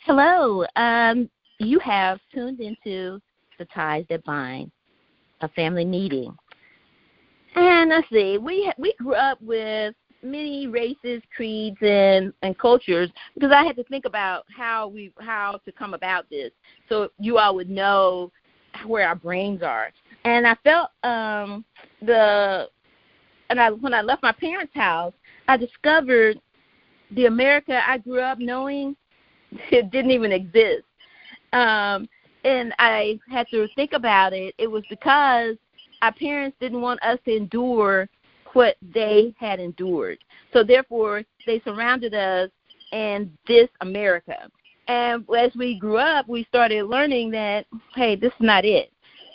Hello. You have tuned into The Ties That Bind, a family meeting. And let's see, we grew up with many races, creeds, and cultures, because I had to think about how to come about this, so you all would know where our brains are. And I felt when I left my parents' house, I discovered the America I grew up knowing, it didn't even exist. And I had to think about it. It was because our parents didn't want us to endure what they had endured. So therefore, they surrounded us in this America. And as we grew up, we started learning that, hey, this is not it.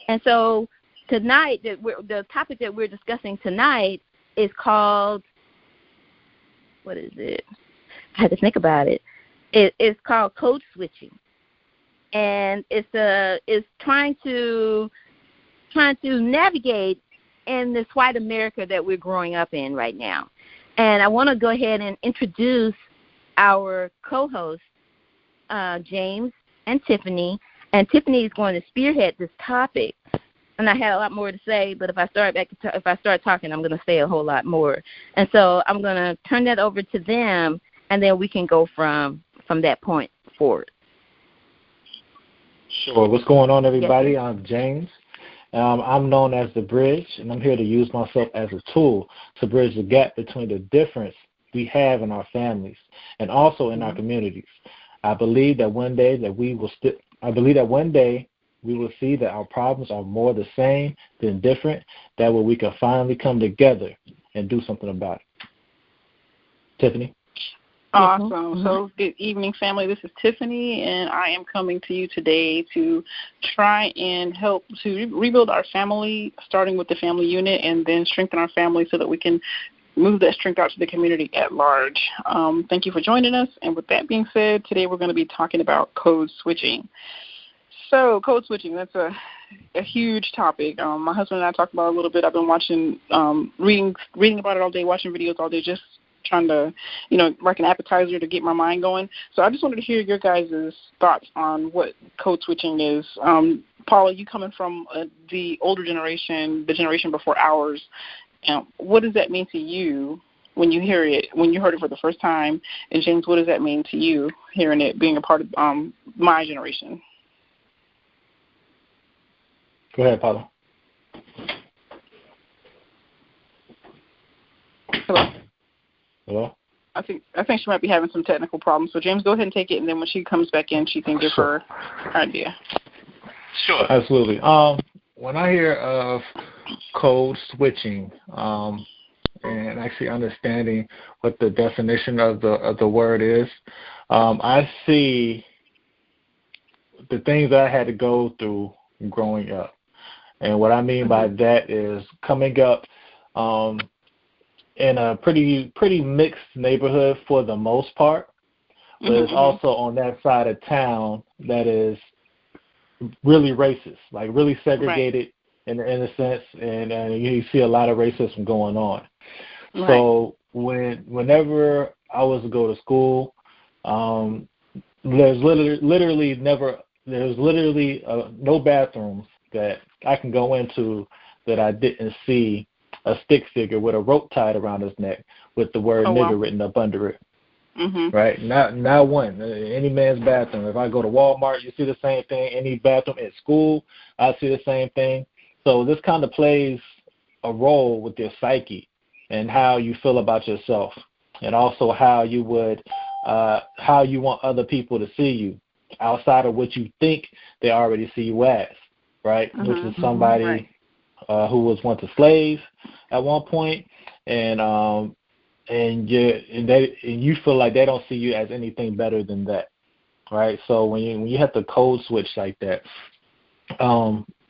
And so tonight, the topic that we're discussing tonight is called, what is it? I had to think about it. It's called code switching. And it's trying to navigate in this white America that we're growing up in right now. And I want to go ahead and introduce our co-hosts, James and Tiffany. And Tiffany is going to spearhead this topic. And I had a lot more to say, but if I start talking, I'm going to say a whole lot more. And so I'm going to turn that over to them, and then we can go from that point forward. Sure. What's going on, everybody? Yes. I'm James. I'm known as the Bridge, and I'm here to use myself as a tool to bridge the gap between the difference we have in our families and also in our communities. I believe that one day we will see that our problems are more the same than different. That way we can finally come together and do something about it. Tiffany? Awesome. Mm-hmm. So good evening, family. This is Tiffany, and I am coming to you today to try and help to rebuild our family, starting with the family unit, and then strengthen our family so that we can move that strength out to the community at large. Thank you for joining us. And with that being said, today we're going to be talking about code switching. So code switching, that's a huge topic. My husband and I talked about it a little bit. I've been watching, reading about it all day, watching videos all day, just trying to, like an appetizer to get my mind going. So I just wanted to hear your guys' thoughts on what code switching is. Paula, you coming from the older generation, the generation before ours, what does that mean to you when you heard it for the first time? And James, what does that mean to you hearing it, being a part of my generation? Go ahead, Paula. Hello? I think she might be having some technical problems. So James, go ahead and take it, and then when she comes back in, she can give her idea. Sure. Absolutely. When I hear of code switching, and actually understanding what the definition of the word is, I see the things that I had to go through growing up. And what I mean by that is coming up in a pretty mixed neighborhood for the most part, but it's also on that side of town that is really racist, like really segregated in a sense, and you see a lot of racism going on. Right. So whenever I was to go to school, there's literally no bathrooms that I can go into that I didn't see a stick figure with a rope tied around his neck with the word nigger written up under it. Right? Not one. Any man's bathroom. If I go to Walmart, you see the same thing. Any bathroom at school, I see the same thing. So this kind of plays a role with your psyche and how you feel about yourself, and also how you want other people to see you outside of what you think they already see you as, right? Which is somebody who was once a slave at one point, and you feel like they don't see you as anything better than that, right? So when you have to code switch like that,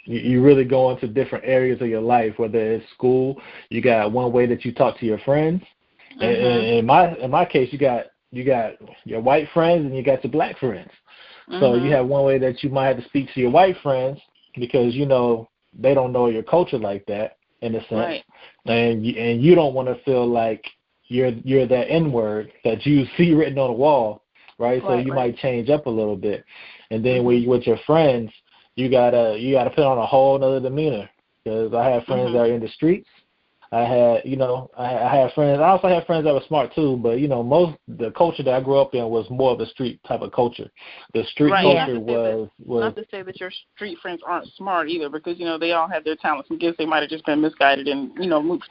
you really go into different areas of your life. Whether it's school, you got one way that you talk to your friends. And in my case, you got your white friends and you got your black friends. So you have one way that you might have to speak to your white friends because they don't know your culture like that in a sense, and you don't want to feel like you're that N-word that you see written on the wall right? So you might change up a little bit. And then when you with your friends, you gotta put on a whole other demeanor. Because I have friends that are in the streets. I had friends. I also had friends that were smart too, but the culture that I grew up in was more of a street type of culture. The street culture was not to say that your street friends aren't smart either, because they all have their talents and gifts. They might have just been misguided and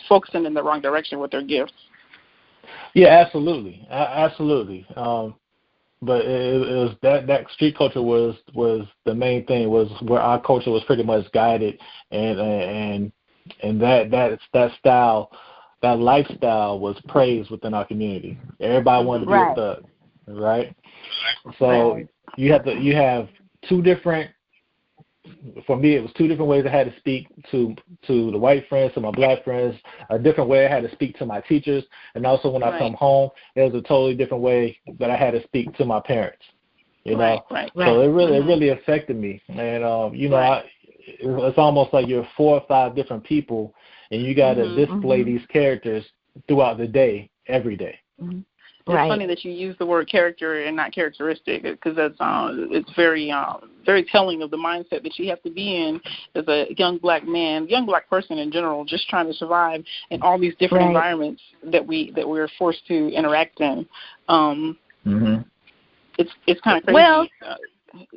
focusing in the wrong direction with their gifts. Yeah, absolutely. But it was that street culture was the main thing, was where our culture was pretty much guided, and that style, that lifestyle was praised within our community. Everybody wanted to be a thug, right? So you have two different. For me, it was two different ways I had to speak to the white friends, to my black friends, a different way I had to speak to my teachers, and also when I come home, it was a totally different way that I had to speak to my parents. So it really affected me, and it's almost like you're 4 or 5 different people, and you got to display these characters throughout the day, every day. It's funny that you use the word character and not characteristic, because that's it's very very telling of the mindset that you have to be in as a young black person in general, just trying to survive in all these different environments that we're forced to interact in. It's kind of crazy. Well,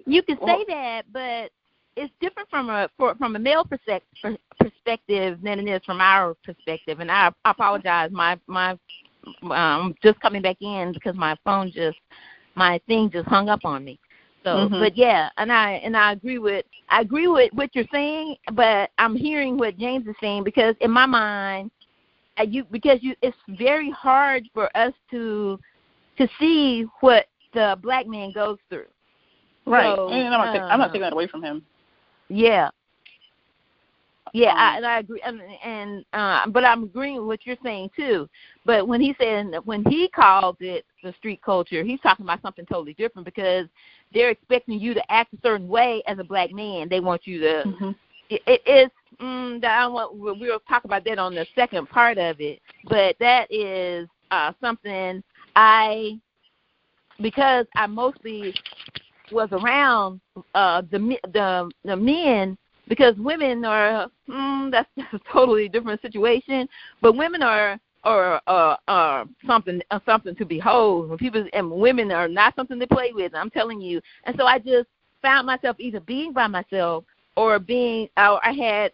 you can say that, but it's different from a male perspective than it is from our perspective. And I apologize. I'm just coming back in because my thing just hung up on me. So, but yeah, and I agree with what you're saying, but I'm hearing what James is saying, because in my mind, it's very hard for us to see what the black man goes through. Right, so, and I'm not taking that away from him. Yeah. Yeah, I agree, but I'm agreeing with what you're saying too. But when he called it the street culture, he's talking about something totally different, because they're expecting you to act a certain way as a black man. They want you to. We'll talk about that on the second part of it. But that is something because I mostly was around the men. Because women are, that's a totally different situation. But women are something to behold. When women are not something to play with, I'm telling you. And so I just found myself either being by myself or I had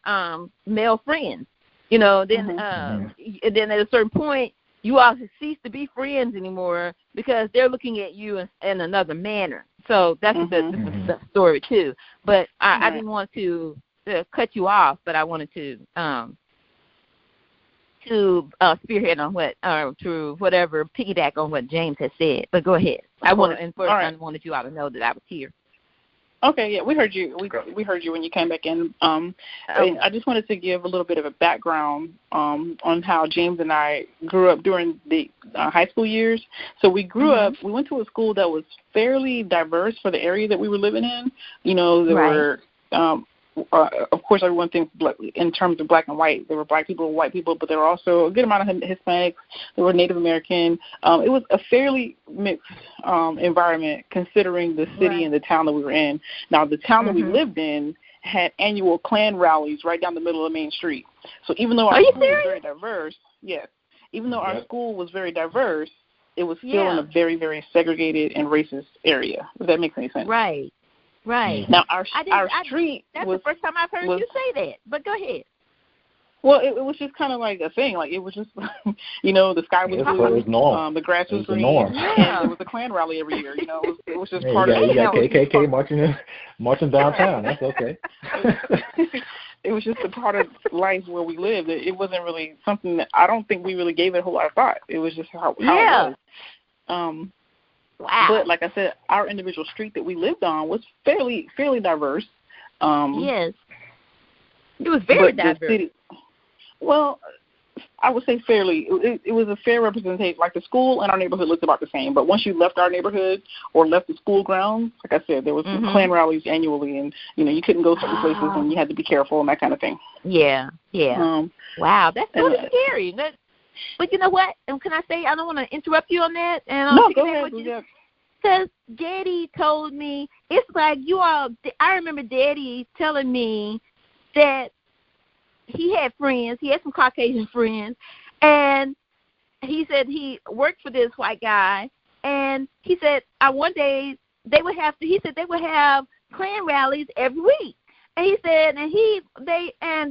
male friends. Then and then at a certain point, you all cease to be friends anymore, because they're looking at you in another manner. So that's the story too. But I didn't want to cut you off, but I wanted to spearhead on piggyback on what James has said. But go ahead. I wanted you all to know that I was here. Okay, yeah, we heard you. We heard you when you came back in. I just wanted to give a little bit of a background on how James and I grew up during the high school years. So we grew up. We went to a school that was fairly diverse for the area that we were living in. There were. Of course, everyone thinks in terms of black and white. There were black people and white people, but there were also a good amount of Hispanics. There were Native American. It was a fairly mixed environment, considering the city and the town that we were in. Now, the town that we lived in had annual Klan rallies right down the middle of Main Street. So even though our school was very diverse, our school was very diverse, it was still in a very, very segregated and racist area. If that makes any sense. Right. Right. Now, our street that's the first time I've heard you say that, but go ahead. Well, it was just kind of like a thing. Like, it was just, the sky was blue, the grass was green, and there was a Klan rally every year. It was just part of it. You got KKK marching downtown. That's okay. It was just a part of life where we lived. It wasn't really something that I don't think we really gave it a whole lot of thought. It was just how it was. Wow. But like I said, our individual street that we lived on was fairly diverse. Yes. It was very diverse. Well, I would say fairly. It was a fair representation. Like, the school and our neighborhood looked about the same. But once you left our neighborhood or left the school grounds, like I said, there was Klan rallies annually, and you couldn't go certain places, and you had to be careful and that kind of thing. Yeah. Wow, that's really scary. But you know what? And can I say, I don't want to interrupt you on that. And no, go ahead. Because Daddy told me, it's like you all, I remember Daddy telling me that he had friends, he had some Caucasian friends, and he said he worked for this white guy, and he said one day they would have Klan rallies every week. And he said, and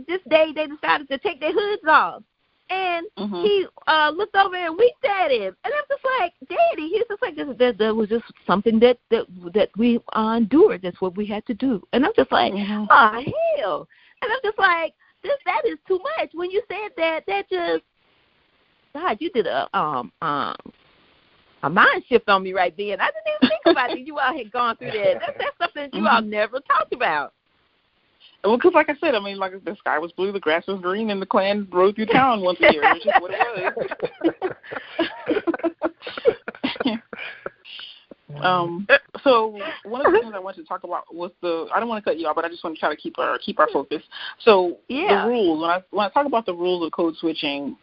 this day they decided to take their hoods off. And he looked over and winked at him. And I'm just like, Daddy, he's just like, that was just something that we endured. That's what we had to do. And I'm just like, oh, hell. And I'm just like, that is too much. When you said that just, God, you did a mind shift on me right then. I didn't even think about it. You all had gone through that. That's something you all never talked about. Well, because like I said, I mean, like the sky was blue, the grass was green, and the Klan rode through town once a year. It's just what it was. So one of the things I wanted to talk about was I don't want to cut you off, but I just want to try to keep our focus. So the rules, when I talk about the rules of code switching,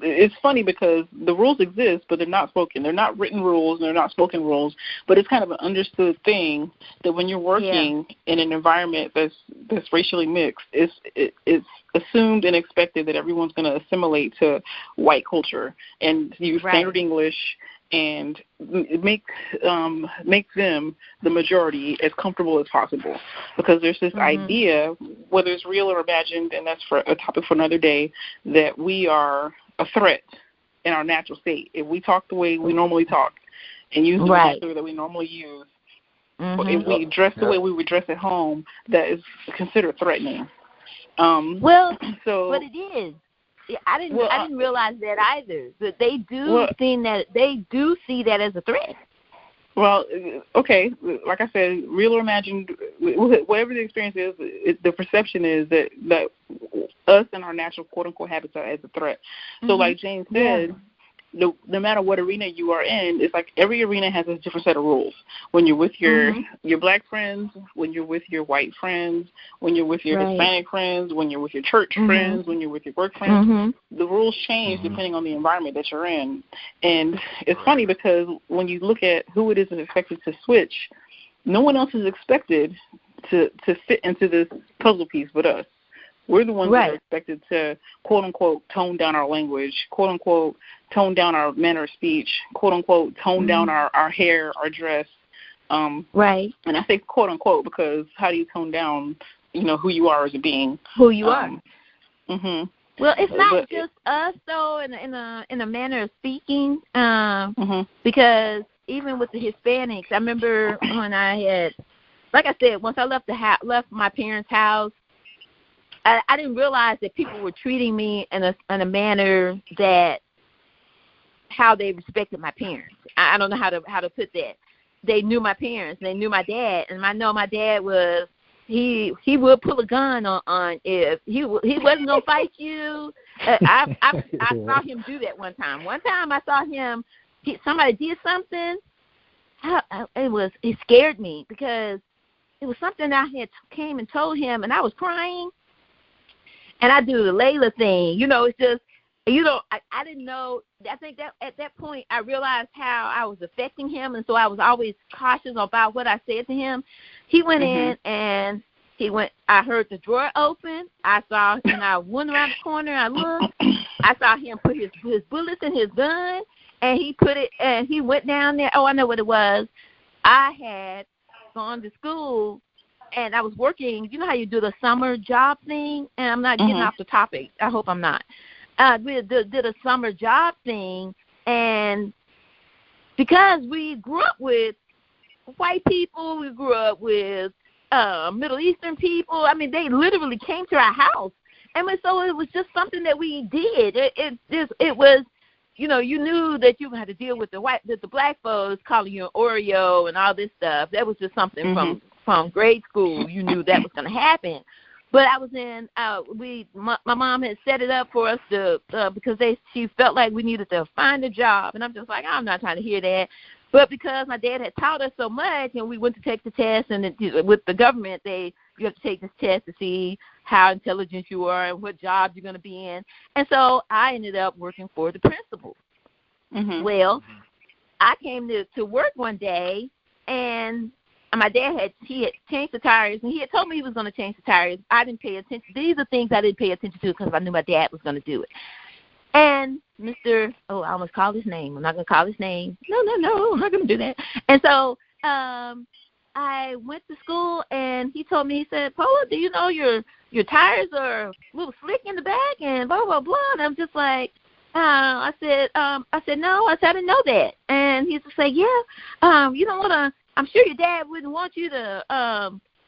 it's funny because the rules exist, but they're not spoken. They're not written rules, and they're not spoken rules, but it's kind of an understood thing that when you're working in an environment that's racially mixed, it's assumed and expected that everyone's going to assimilate to white culture and use standard English and make them the majority as comfortable as possible, because there's this idea, whether it's real or imagined, and that's for a topic for another day, that we are a threat in our natural state. If we talk the way we normally talk and use the vocabulary that we normally use, if we dress the way we would dress at home, that is considered threatening. But it is. I didn't realize that either. That they do see that as a threat. Well, okay, like I said, real or imagined, whatever the experience is, the perception is that us and our natural quote-unquote habits are as a threat. So like Jane said, no matter what arena you are in, it's like every arena has a different set of rules. When you're with your black friends, when you're with your white friends, when you're with your Hispanic friends, when you're with your church friends, when you're with your work friends, the rules change depending on the environment that you're in. And it's funny because when you look at who it is that's expected to switch, no one else is expected to fit into this puzzle piece but us. We're the ones that are expected to, quote-unquote, tone down our language, quote-unquote, tone down our manner of speech, quote-unquote, tone down our hair, our dress. And I say quote-unquote because how do you tone down, who you are as a being? Who you are. Well, it's not just us, though, in a manner of speaking, because even with the Hispanics, I remember when I had, like I said, once I left my parents' house, I didn't realize that people were treating me in a manner that how they respected my parents. I don't know how to put that. They knew my parents. They knew my dad, and I know my dad was he would pull a gun on if he wasn't gonna fight you. I saw him do that one time. One time I saw him. Somebody did something. It scared me because it was something I had came and told him, and I was crying. And I do the Layla thing. It's just, I didn't know. I think that at that point I realized how I was affecting him, and so I was always cautious about what I said to him. He went in, and I heard the drawer open. I saw, and I went around the corner, I looked. I saw him put his bullets in his gun, and he put it, and he went down there. Oh, I know what it was. I had gone to school, and I was working. You know how you do the summer job thing? And I'm not getting off the topic. I hope I'm not. We did a summer job thing, and because we grew up with white people, we grew up with Middle Eastern people. I mean, they literally came to our house. And so it was just something that we did. It was, you knew that you had to deal with the black folks calling you an Oreo and all this stuff. That was just something from grade school. You knew that was going to happen. But I was in. My mom had set it up for us to because she felt like we needed to find a job, and I'm just like, I'm not trying to hear that. But because my dad had taught us so much, and we went to take the test, and with the government, you have to take this test to see how intelligent you are and what job you're going to be in. And so I ended up working for the principal. Well, I came to work one day, and my dad had changed the tires, and he had told me he was going to change the tires. I didn't pay attention. These are things I didn't pay attention to because I knew my dad was going to do it. And I almost called his name. I'm not going to call his name. No, I'm not going to do that. And so I went to school, and he told me, he said, Paula, do you know your tires are a little slick in the back and blah, blah, blah. And I'm just like, I said, no. I said, I didn't know that. And he's just like, yeah, you don't want to, I'm sure your dad wouldn't want you to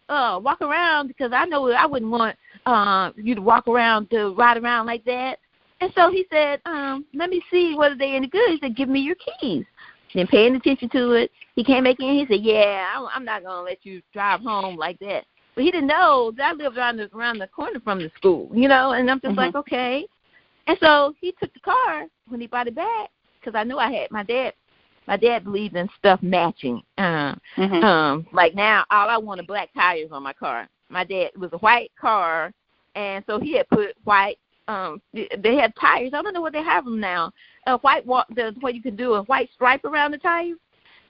walk around, because I know I wouldn't want you to walk around, to ride around like that. And so he said, let me see whether they're any good. He said, give me your keys. Then paying attention to it, he came back in. He said, yeah, I'm not going to let you drive home like that. But he didn't know that I lived around the corner from the school, and I'm just like, okay. And so he took the car when he brought it back, because I knew I had my dad. My dad believed in stuff matching. Like now, all I want are black tires on my car. My dad, it was a white car, and so he had put white. They had tires. I don't know what they have them now. White, what you can do a white stripe around the tires.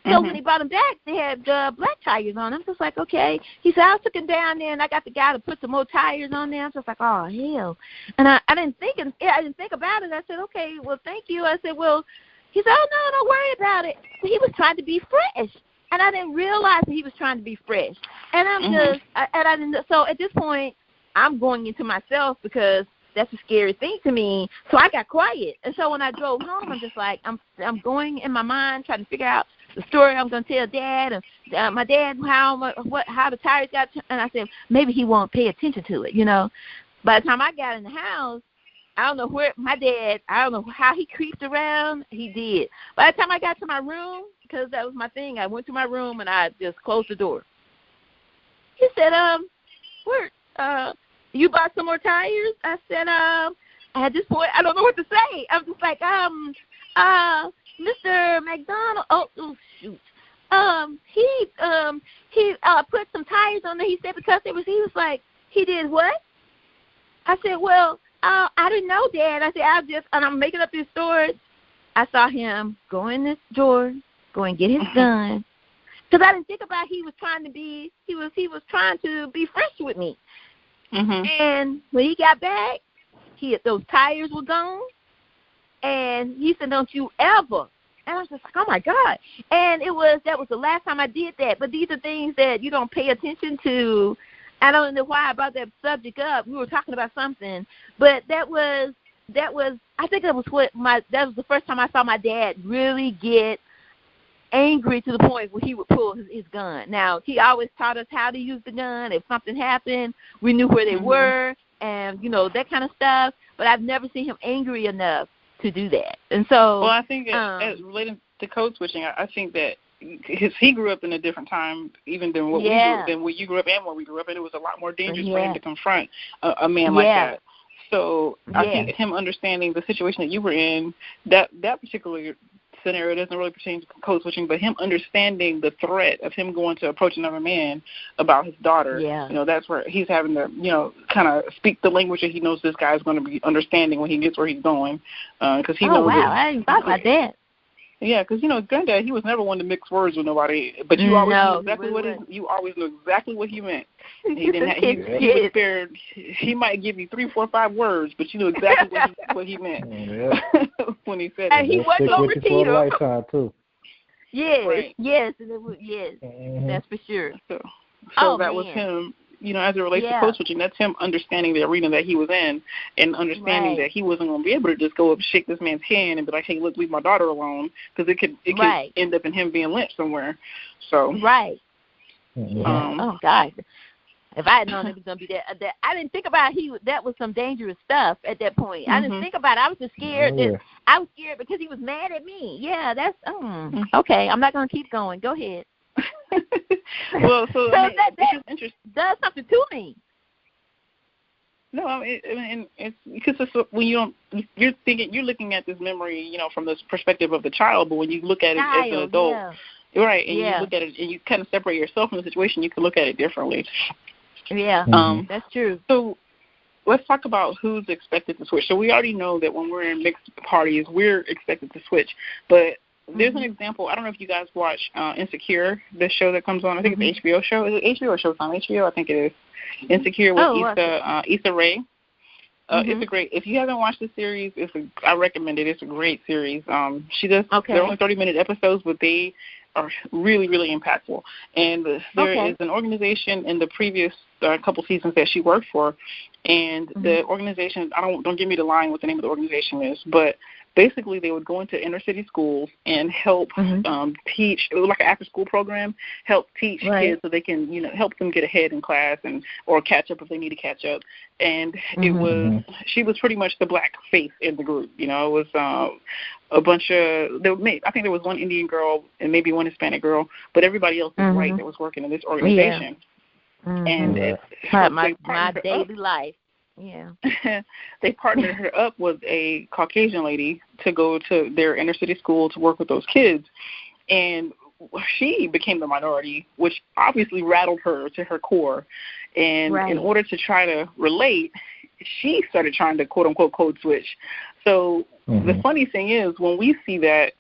So when he brought them back, they had black tires on them. Just like, okay. He said, I took him down there, and I got the guy to put some more tires on there. I'm just like, oh hell. And I didn't think about it. I said, okay, well, thank you. I said, well. He said, oh, no, don't worry about it. He was trying to be fresh. And I didn't realize that he was trying to be fresh. And I didn't. So at this point, I'm going into myself, because that's a scary thing to me. So I got quiet. And so when I drove home, I'm just like, I'm going in my mind trying to figure out the story I'm going to tell Dad, and my dad, how the tires got. And I said, maybe he won't pay attention to it, By the time I got in the house, I don't know where my dad, I don't know how he creeped around. He did. By the time I got to my room, because that was my thing, I went to my room and I just closed the door. He said, you bought some more tires? I said, at this point, I don't know what to say. I'm just like, Mr. McDonald, oh shoot. He put some tires on there. He said because he was like, he did what? I said, well, I didn't know, Dad. I said, and I'm making up these stories. I saw him go in this drawer, go and get his gun, because I didn't think about he was trying to be fresh with me. And when he got back, those tires were gone, and he said, don't you ever. And I was just like, oh my God. And that was the last time I did that. But these are things that you don't pay attention to. I don't know why I brought that subject up. We were talking about something, but that was. I think that was the first time I saw my dad really get angry to the point where he would pull his gun. Now he always taught us how to use the gun. If something happened, we knew where they were, and that kind of stuff. But I've never seen him angry enough to do that. And so, well, I think as related to code switching, I think that. He grew up in a different time, even than what you grew up and what we grew up in. It was a lot more dangerous for him to confront a man like that. So I think him understanding the situation that you were in, that particular scenario doesn't really pertain to code switching, but him understanding the threat of him going to approach another man about his daughter. That's where he's having to, kind of speak the language that he knows this guy is going to be understanding when he gets where he's going, because he knows. Oh wow, I didn't thought about that. Yeah, because Granddad, he was never one to mix words with nobody, but you always knew exactly you always knew exactly what he meant. He didn't. He was spared. He might give you 3, 4, 5 words, but you knew exactly what he meant when he said it. And he wasn't gonna repeat them. Too. Yes, right. Yes, that's for sure. So that was him. As it relates to code switching, that's him understanding the arena that he was in and understanding that he wasn't going to be able to just go up, shake this man's hand, and be like, hey, look, leave my daughter alone, because it could end up in him being lynched somewhere. So oh, God. If I had known it was going to be that, I didn't think about that was some dangerous stuff at that point. I didn't think about it. I was just scared. I was scared because he was mad at me. Yeah, that's, okay, I'm not going to keep going. Go ahead. Well, so that does something to me. No, I mean, it's because when you're looking at this memory, from this perspective of the child, but when you look at it as an adult, right, and you look at it and you kind of separate yourself from the situation, you can look at it differently. Yeah, that's true. So let's talk about who's expected to switch. So we already know that when we're in mixed parties, we're expected to switch, but There's an example. I don't know if you guys watch Insecure, the show that comes on. I think it's an HBO show. Is it HBO or Showtime? HBO, I think it is. Insecure with Issa Rae. It's a great. If you haven't watched the series, I recommend it. It's a great series. She does. They're only 30-minute episodes, but they are really, really impactful. And there is an organization in the previous couple seasons that she worked for, and the organization. Don't give me the line what the name of the organization is, but basically they would go into inner city schools and help teach. It was like an after school program, help teach kids so they can help them get ahead in class or catch up if they need to catch up. And it was she was pretty much the black face in the group. It was a bunch of I think there was one Indian girl and maybe one Hispanic girl, but everybody else was white that was working in this organization. And it's my daily life. Yeah. They partnered her up with a Caucasian lady to go to their inner city school to work with those kids. And she became the minority, which obviously rattled her to her core. And in order to try to relate, she started trying to, quote unquote, code switch. So the funny thing is, when we see that,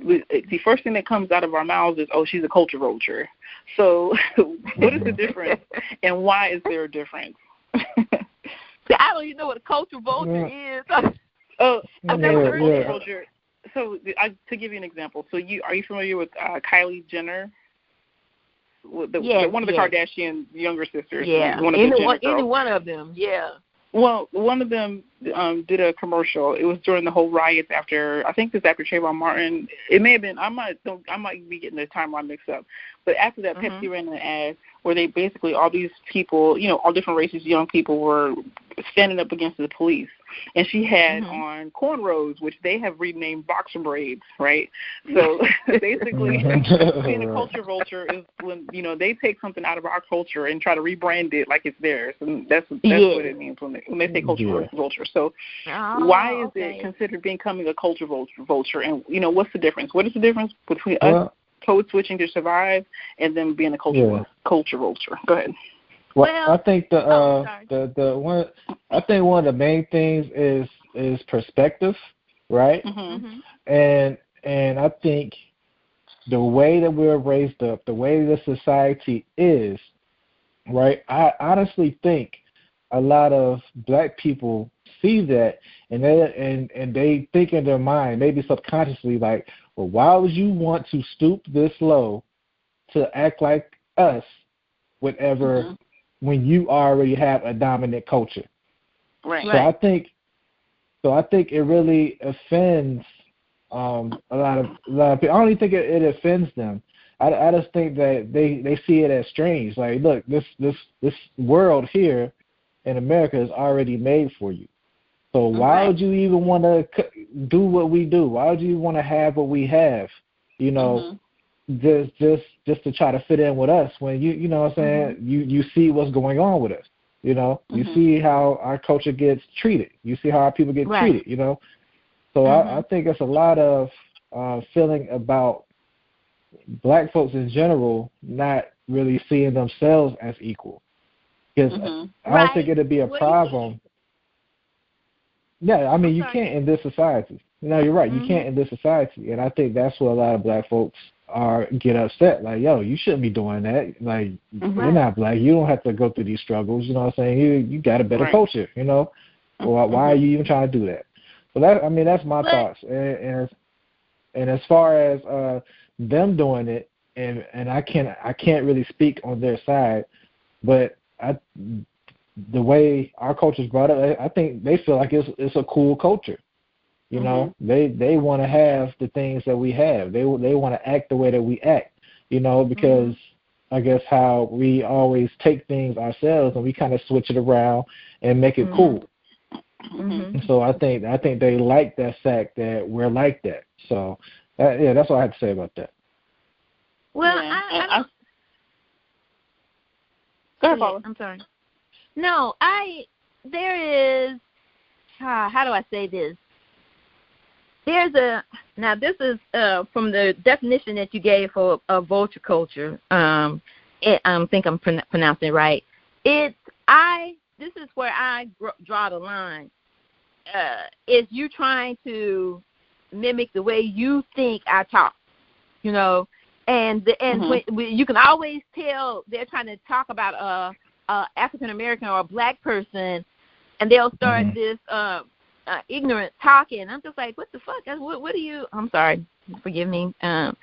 the first thing that comes out of our mouths is, oh, she's a culture vulture. So what is the difference, and why is there a difference? I don't even know what a culture vulture is. I've never heard of culture vulture. So to give you an example, are you familiar with Kylie Jenner? One of the Kardashian younger sisters. Yeah, any one of them, yeah. Well, one of them did a commercial. It was during the whole riots after Trayvon Martin. It may have been. I might be getting the timeline mixed up. But after that, Pepsi ran an ad where they basically all these people, all different races, young people were standing up against the police. And she had on cornrows, which they have renamed boxer braids, right? So basically, being a culture vulture is when they take something out of our culture and try to rebrand it like it's theirs, and that's what it means when they say culture vulture. So why is it considered becoming a culture vulture? And what's the difference? What is the difference between us code switching to survive and then being a culture vulture? Go ahead. Well, I think the one of the main things is perspective, right? And I think the way that we're raised up, the way the society is, right? I honestly think a lot of black people see that and they think in their mind, maybe subconsciously, like, well, why would you want to stoop this low to act like us, whatever? When you already have a dominant culture. Right. So I think it really offends a lot of people. I don't even think it offends them. I just think that they see it as strange. Like, look, this world here in America is already made for you. So why would you even want to do what we do? Why would you want to have what we have? Just to try to fit in with us when you know what I'm saying, you see what's going on with us, you see how our culture gets treated, you see how our people get treated, so I think it's a lot of feeling about black folks in general not really seeing themselves as equal, because I don't think it'd be a problem. Yeah, I mean, you can't in this society. You're right, you can't in this society, and I think that's what a lot of black folks get upset, like, yo, you shouldn't be doing that. Like, you're not black. You don't have to go through these struggles. You know what I'm saying? You got a better culture. Well, why are you even trying to do that? So that's my thoughts. And as far as them doing it, and I can't really speak on their side, but the way our culture's brought up, I think they feel like it's a cool culture. They want to have the things that we have. They want to act the way that we act, because I guess how we always take things ourselves and we kind of switch it around and make it cool. So I think they like that fact that we're like that. So that's what I have to say about that. Well, Go ahead, Paula. I'm sorry. No, there is. How do I say this? This is from the definition that you gave for a vulture culture. I think I'm pronouncing it right. This is where I draw the line. Is you trying to mimic the way you think I talk, you know. And you can always tell they're trying to talk about a African American or a black person, and they'll start this ignorant talking. I'm just like, what the fuck? What are you? I'm sorry, forgive me for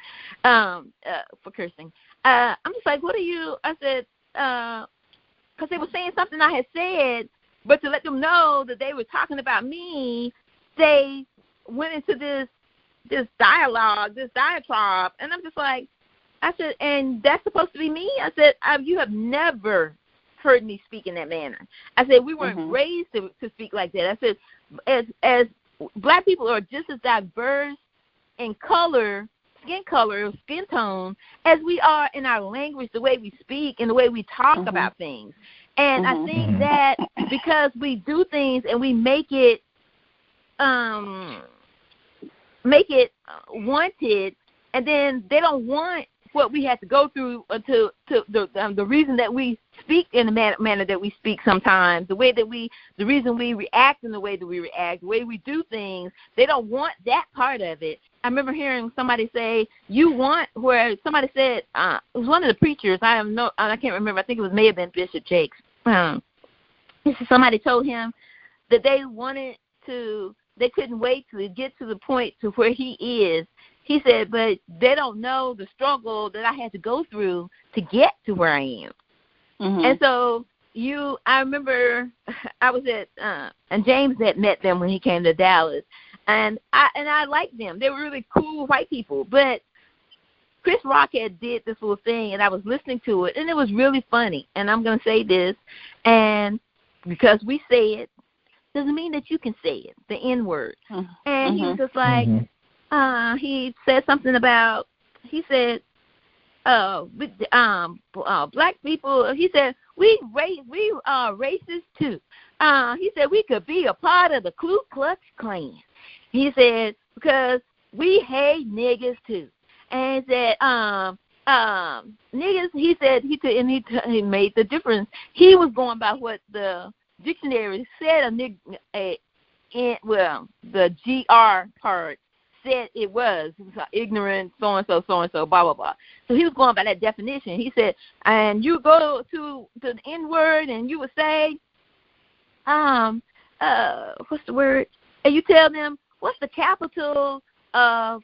cursing. I'm just like, what are you? I said, because they were saying something I had said, but to let them know that they were talking about me, they went into this dialogue, this diatribe, and I'm just like, I said, and that's supposed to be me? I said, you have never heard me speak in that manner. I said, we weren't raised to speak like that. I said, as black people are just as diverse in color, skin tone, as we are in our language, the way we speak and the way we talk about things. And I think that because we do things and we make it wanted, and then they don't want what we have to go through to the reason that we speak in the manner that we speak sometimes, the reason we react in the way that we react, the way we do things. They don't want that part of it. I remember hearing somebody say, where somebody said, it was one of the preachers, I can't remember, I think it may have been Bishop Jakes. Somebody told him that they couldn't wait to get to the point to where he is. He said, but they don't know the struggle that I had to go through to get to where I am. And so I remember I was and James had met them when he came to Dallas, and I liked them. They were really cool white people. But Chris Rock had did this little thing, and I was listening to it, and it was really funny. And I'm going to say this, and because we say it, doesn't mean that you can say it, the N-word. And he was just like, he said something about, he said, black people, he said, we are racist too. He said, we could be a part of the Ku Klux Klan. He said, because we hate niggas too. And he said, niggas, he said, he made the difference. He was going by what the dictionary said the GR part said it was ignorant, so-and-so, blah, blah, blah. So he was going by that definition. He said, and you go to the N-word and you would say, what's the word? And you tell them, what's the capital of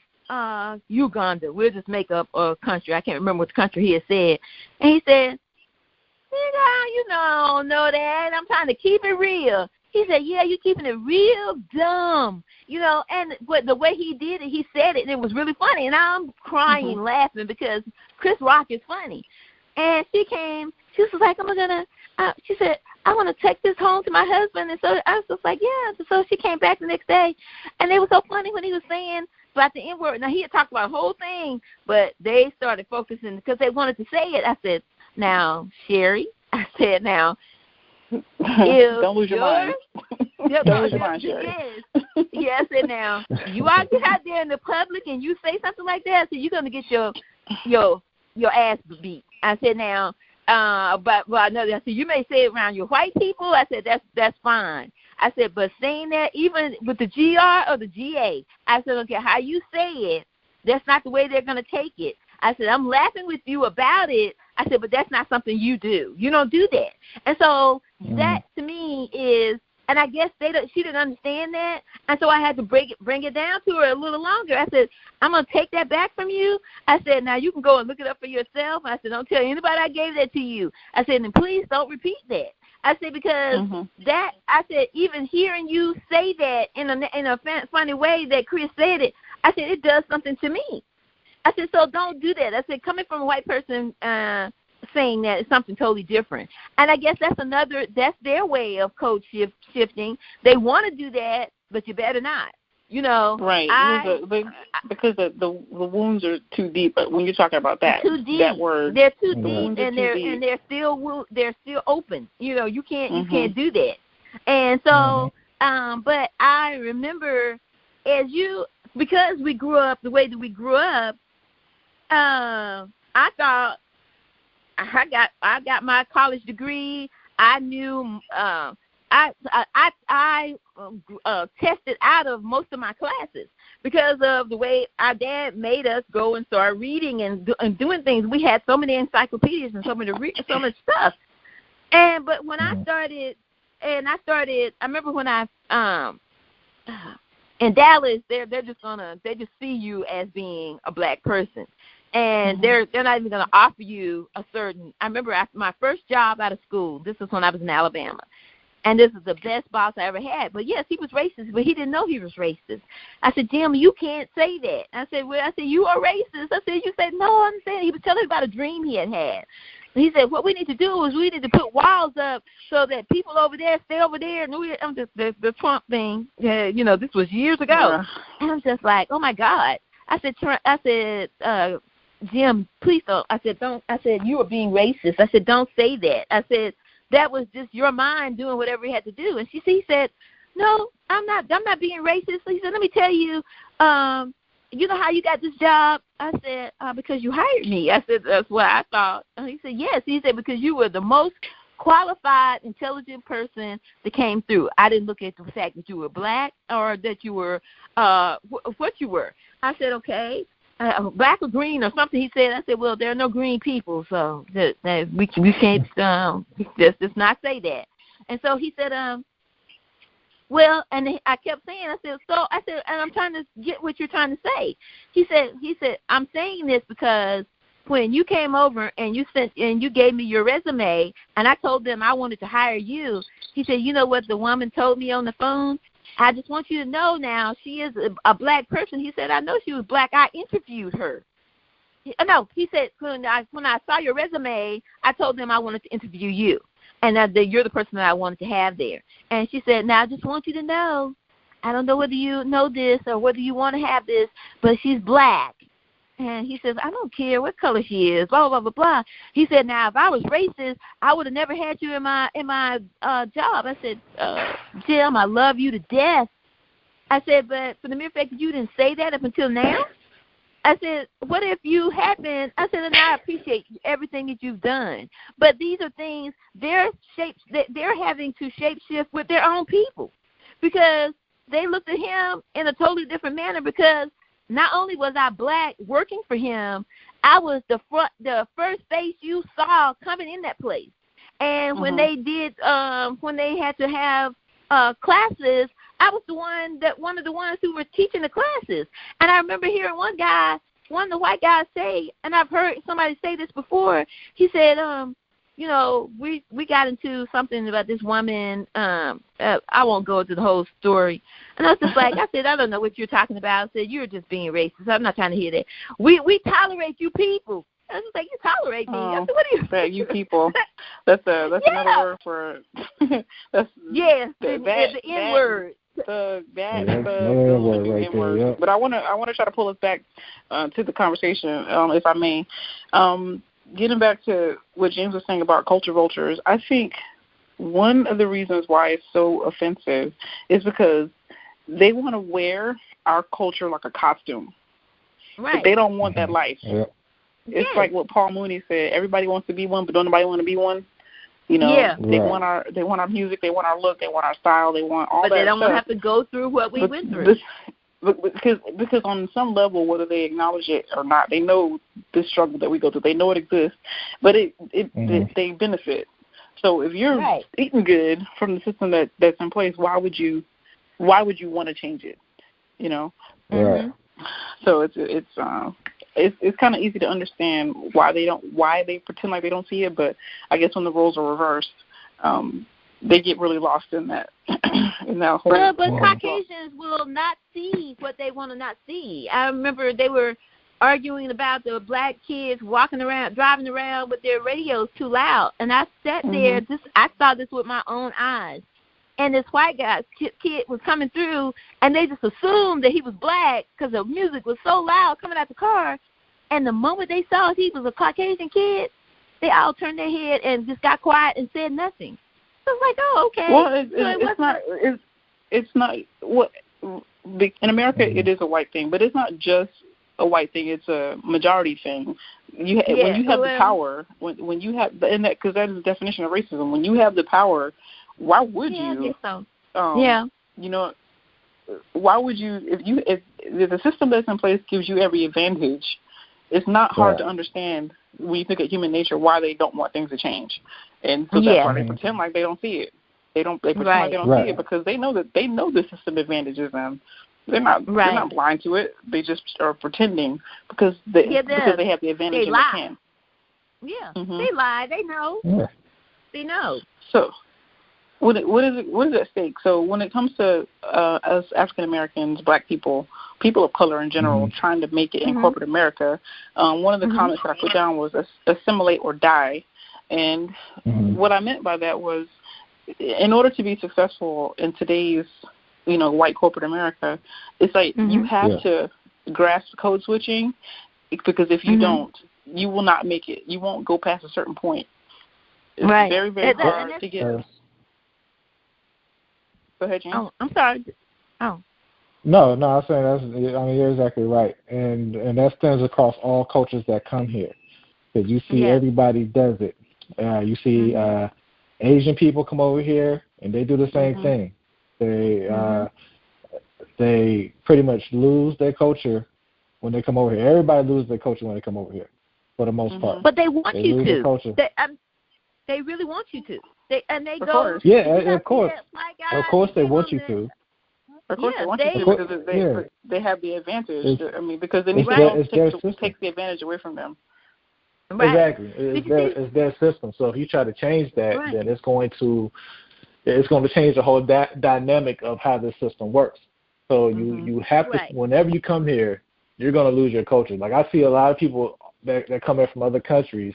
Uganda? We'll just make up a country. I can't remember what country he had said. And he said, you don't know that. I'm trying to keep it real. He said, yeah, you're keeping it real dumb. And the way he did it, he said it, and it was really funny. And I'm crying, laughing, because Chris Rock is funny. And she was like, she said, I want to take this home to my husband. And so I was just like, yeah. So she came back the next day. And it was so funny when he was saying about the N-word. Now, he had talked about the whole thing, but they started focusing because they wanted to say it. I said, now, Sherry, don't lose your mind. Don't lose your mind, Sherry. Yes, and now you get out there in the public and you say something like that, so you're gonna get your ass beat. I said now, I know that. I said you may say it around your white people. I said that's fine. I said, but saying that even with the GR or the GA, I said, okay, how you say it, that's not the way they're gonna take it. I said, I'm laughing with you about it. I said, but that's not something you do. You don't do that. And so that to me is, and I guess she didn't understand that. And so I had to bring it down to her a little longer. I said, I'm going to take that back from you. I said, now you can go and look it up for yourself. I said, don't tell anybody I gave that to you. I said, and please don't repeat that. I said, because I said, even hearing you say that in a funny way that Chris said it, I said, it does something to me. I said, so don't do that. I said, coming from a white person saying that is something totally different. And I guess that's their way of code shifting. They want to do that, but you better not. Right. Because the wounds are too deep. But when you're talking about that, too deep. That word, they're too deep, and they're still open. You can't do that. And so, but I remember because we grew up the way that we grew up. I thought I got my college degree. I knew I tested out of most of my classes because of the way our dad made us go and start reading and doing things. We had so many encyclopedias and so much stuff. But when I started, I remember when in Dallas, they just see you as being a black person. And they're not even going to offer you a certain. I remember after my first job out of school, this was when I was in Alabama, and this is the best boss I ever had. But yes, he was racist, but he didn't know he was racist. I said, Jim, you can't say that. I said, you are racist. I said, you said, no, I'm saying. He was telling me about a dream he had. And he said, what we need to do is we need to put walls up so that people over there stay over there. And the Trump thing, this was years ago. Yeah. And I'm just like, oh my God. I said, Jim, please don't. I said, you are being racist. I said, don't say that. I said, that was just your mind doing whatever he had to do. And he said, no, I'm not being racist. So he said, let me tell you, you know how you got this job? I said, because you hired me. I said, that's what I thought. And he said, yes. He said, because you were the most qualified, intelligent person that came through. I didn't look at the fact that you were black or that you were what you were. I said, okay. Black or green or something, he said. I said, well, there are no green people, so we can't just not say that. And so he said, well, and I kept saying, I said, and I'm trying to get what you're trying to say. He said, I'm saying this because when you came over and you gave me your resume, and I told them I wanted to hire you, he said, you know what the woman told me on the phone? I just want you to know now she is a black person. He said, I know she was black. I interviewed her. No, he said, when I saw your resume, I told them I wanted to interview you, and that you're the person that I wanted to have there. And she said, now I just want you to know, I don't know whether you know this or whether you want to have this, but she's black. And he says, I don't care what color she is, blah, blah, blah, blah. He said, now, if I was racist, I would have never had you in my job. I said, Jim, I love you to death. I said, but for the mere fact that you didn't say that up until now, I said, what if you had been? I said, and I appreciate everything that you've done. But these are things, they're having to shape-shift with their own people because they looked at him in a totally different manner because not only was I black working for him, I was the first face you saw coming in that place. And when they had to have classes, I was one of the ones who were teaching the classes. And I remember hearing one of the white guys say, and I've heard somebody say this before. He said, we got into something about this woman. I won't go into the whole story. And I was just like, I said, I don't know what you're talking about. I said, you're just being racist. I'm not trying to hear that. We tolerate you people. I was just like, you tolerate me. I said, what are you? You people. That's another word for. That's the N word. The N-word. Yeah. But I want to try to pull us back to the conversation, if I may. Getting back to what James was saying about culture vultures, I think one of the reasons why it's so offensive is because they want to wear our culture like a costume. Right. But they don't want that life. Yeah. It's like what Paul Mooney said, everybody wants to be one, but don't nobody want to be one. They want our music, they want our look, they want our style, they want all that. But they don't stuff. want to have to go through what we went through. Because on some level, whether they acknowledge it or not, they know the struggle that we go through. They know it exists, but they benefit. So if you're eating good from the system that's in place, why would you want to change it? Right. So it's kind of easy to understand why they pretend like they don't see it. But I guess when the roles are reversed, they get really lost in that whole. But Caucasians will not see what they want to not see. I remember they were arguing about the black kids driving around with their radios too loud, and I sat there. I saw this with my own eyes, and this white guy kid was coming through, and they just assumed that he was black because the music was so loud coming out the car. And the moment they saw he was a Caucasian kid, they all turned their head and just got quiet and said nothing. I was like, oh, okay. Well, it's not what in America it is a white thing, but it's not just a white thing. It's a majority thing. When you have the power, when you have because that is the definition of racism. When you have the power, why would you? I think so. why would you, if the system that's in place gives you every advantage, it's not hard to understand when you think of human nature why they don't want things to change. And so that's why they pretend like they don't see it. They pretend like they don't see it because they know the system advantages them. They're not blind to it. They just are pretending because they have the advantage and they can. Yeah, they lie. They know. Yeah. They know. So, what is at stake? So, when it comes to us African Americans, Black people, people of color in general, trying to make it in corporate America, one of the comments that I put down was assimilate or die. And what I meant by that was, in order to be successful in today's, white corporate America, it's like you have to grasp code switching, because if you don't, you will not make it. You won't go past a certain point. It's very, very hard to get. Go ahead, James. Oh, I'm sorry. Oh. No, I'm saying you're exactly right, and that stems across all cultures that come here, because you see everybody does it. You see Asian people come over here and they do the same thing. They pretty much lose their culture when they come over here. Everybody loses their culture when they come over here, for the most part. But they want you to. They really want you to. They go. Yeah, of course. Of course, they want you to. Of course, they want you to because they have the advantage. Because then takes the advantage away from them. Right. Exactly. It's their system. So if you try to change that, then it's going to change the whole dynamic of how this system works. So you have to, whenever you come here, you're going to lose your culture. Like, I see a lot of people that come in from other countries,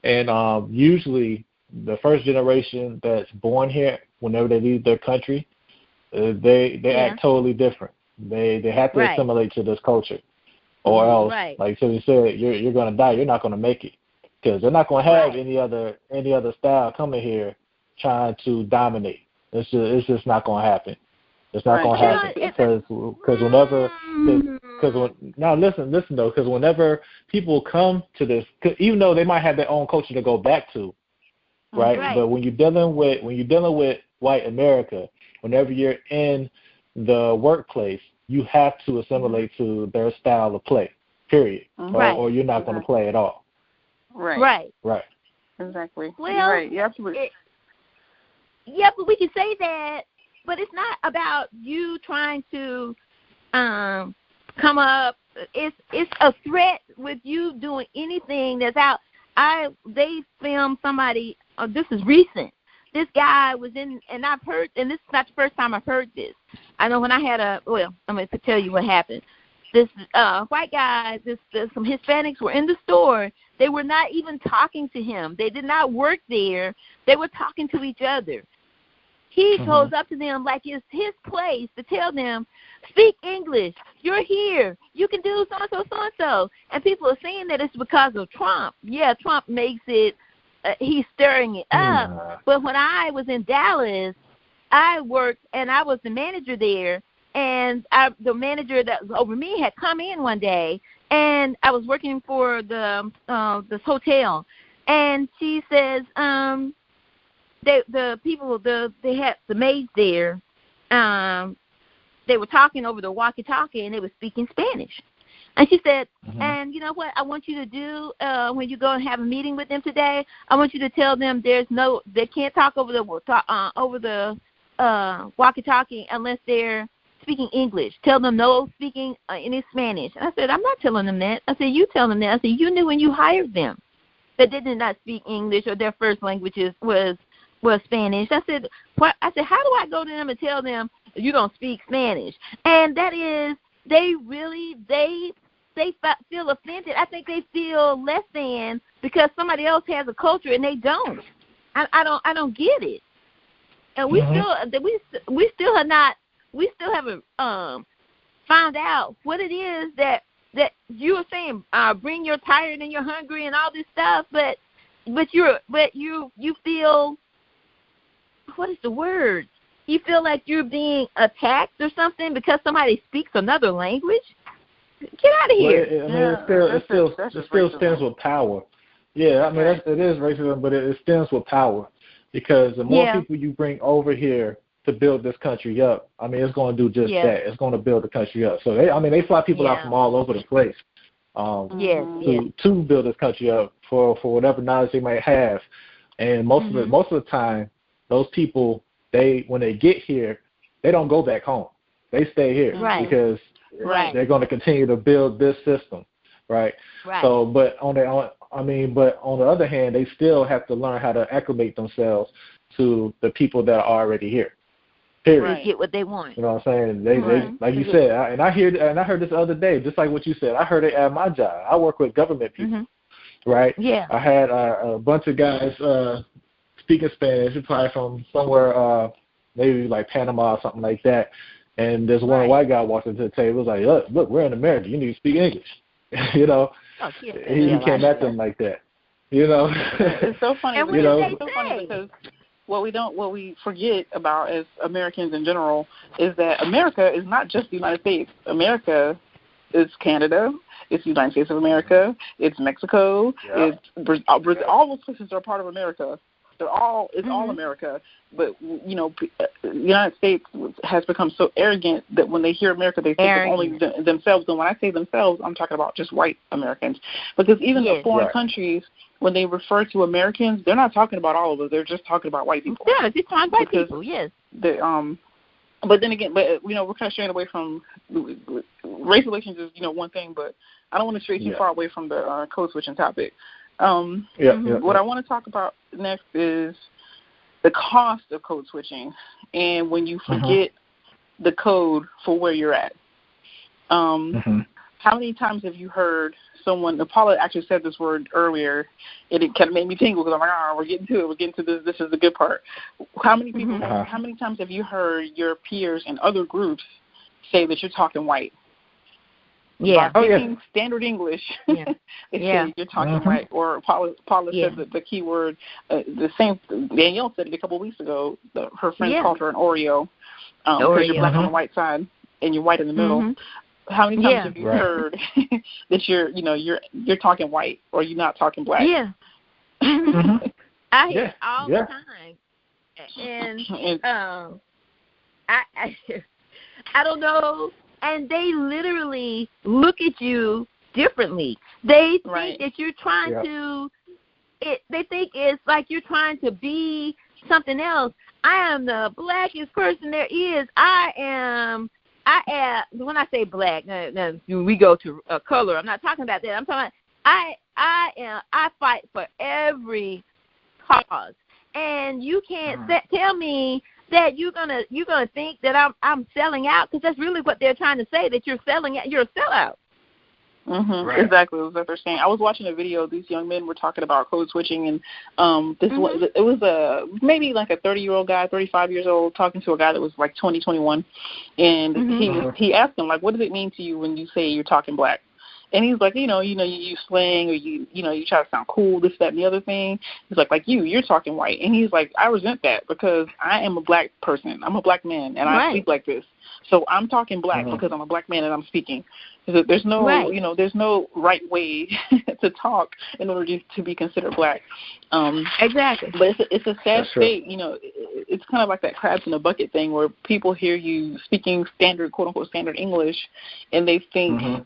and usually the first generation that's born here, whenever they leave their country, they act totally different. They have to assimilate to this culture. Or else, like Tiffany said, you're going to die. You're not going to make it, because they're not going to have any other style coming here trying to dominate. It's just not going to happen. It's not going to happen because whenever people come to this, even though they might have their own culture to go back to, right? But when you're dealing with white America, whenever you're in the workplace, you have to assimilate to their style of play, period, or you're not going to play at all. Right. Exactly. Well, you're absolutely right. But we can say that, but it's not about you trying to come up. It's a threat with you doing anything that's out. They filmed somebody. This is recent. This guy was in, and I've heard, and this is not the first time I've heard this. I know when I had I'm going to tell you what happened. This white guy, some Hispanics were in the store. They were not even talking to him. They did not work there. They were talking to each other. He goes up to them like it's his place to tell them, speak English. You're here. You can do so-and-so, so-and-so. And people are saying that it's because of Trump. Yeah, Trump makes it, he's stirring it up. But when I was in Dallas, I worked, and I was the manager there, and the manager that was over me had come in one day, and I was working for this hotel, and she says, they had the maids there, they were talking over the walkie-talkie, and they were speaking Spanish. And she said, and you know what I want you to do when you go and have a meeting with them today? I want you to tell them they can't talk over the walkie-talkie unless they're speaking English. Tell them no speaking any Spanish. And I said, I'm not telling them that. I said, you tell them that. I said, you knew when you hired them that they did not speak English or their first languages was Spanish. I said, how do I go to them and tell them you don't speak Spanish? And that is, they feel offended. I think they feel less than because somebody else has a culture and they don't. I don't get it. And we still haven't found out what it is that you were saying. Bring your tired and you're hungry and all this stuff, but you feel, what is the word? You feel like you're being attacked or something because somebody speaks another language? Get out of here. It still stems with power. Yeah, it is racism, but it stems with power. Because the more people you bring over here to build this country up, I mean, it's going to do just that. It's going to build the country up. So they fly people out from all over the place to build this country up for whatever knowledge they might have. And most of the time, those people, when they get here, they don't go back home. They stay here because they're going to continue to build this system, right? So, but on the other hand, they still have to learn how to acclimate themselves to the people that are already here. Period. They get what they want. You know what I'm saying? They like you said, I heard this the other day, just like what you said. I heard it at my job. I work with government people, right? Yeah. I had a bunch of guys speaking Spanish, probably from somewhere, maybe like Panama or something like that. And there's one white guy walked into the table. Was like, look, we're in America. You need to speak English. You know, he came at them like that. You know, it's so funny. And it's so funny because what we forget about as Americans in general is that America is not just the United States. America is Canada. It's the United States of America. It's Mexico. It's Brazil. All those places are part of America. It's all America. But you know, the United States has become so arrogant that when they hear America, they think of only themselves. And when I say themselves, I'm talking about just white Americans. Because even the foreign countries, when they refer to Americans, they're not talking about all of us. They're just talking about white people. Yeah, they're talking about white people. Yes. But then again, you know, we're kind of straying away from race relations is one thing, but I don't want to stray too far away from the code switching topic. What I want to talk about next is the cost of code switching, and when you forget the code for where you're at. How many times have you heard someone, Paula actually said this word earlier, and it kind of made me tingle because I'm like, we're getting to it. We're getting to this. This is the good part. How many people, how many times have you heard your peers in other groups say that you're talking white? Yeah. By speaking standard English, they say you're talking white. Or Paula said the key word, the same, Danielle said it a couple of weeks ago, her friend called her an Oreo because you're black on the white side and you're white in the middle. How many times have you heard that you're talking white or you're not talking black? Yeah. I hear it all the time. And I don't know. And they literally look at you differently. They think that you're trying to. They think it's like you're trying to be something else. I am the blackest person there is. I am. When I say black, we go to color. I'm not talking about that. I'm talking about I fight for every cause, and you can't tell me that you're gonna think that I'm selling out, because that's really what they're trying to say, that you're selling out. You're a sellout. Exactly what they're saying. I was watching a video. These young men were talking about code switching, and it was maybe like a 30-year-old guy, 35 years old, talking to a guy that was like 20, 21, and he asked him, like, what does it mean to you when you say you're talking black? And he's like, you use slang, or you try to sound cool, this, that, and the other thing. He's like you're talking white. And he's like, I resent that because I am a black person. I'm a black man, and I speak like this. So I'm talking black because I'm a black man and I'm speaking. There's no, there's no right way to talk in order to be considered black. Exactly. But it's a sad state. It's kind of like that crabs in a bucket thing where people hear you speaking standard, quote unquote, standard English, and they think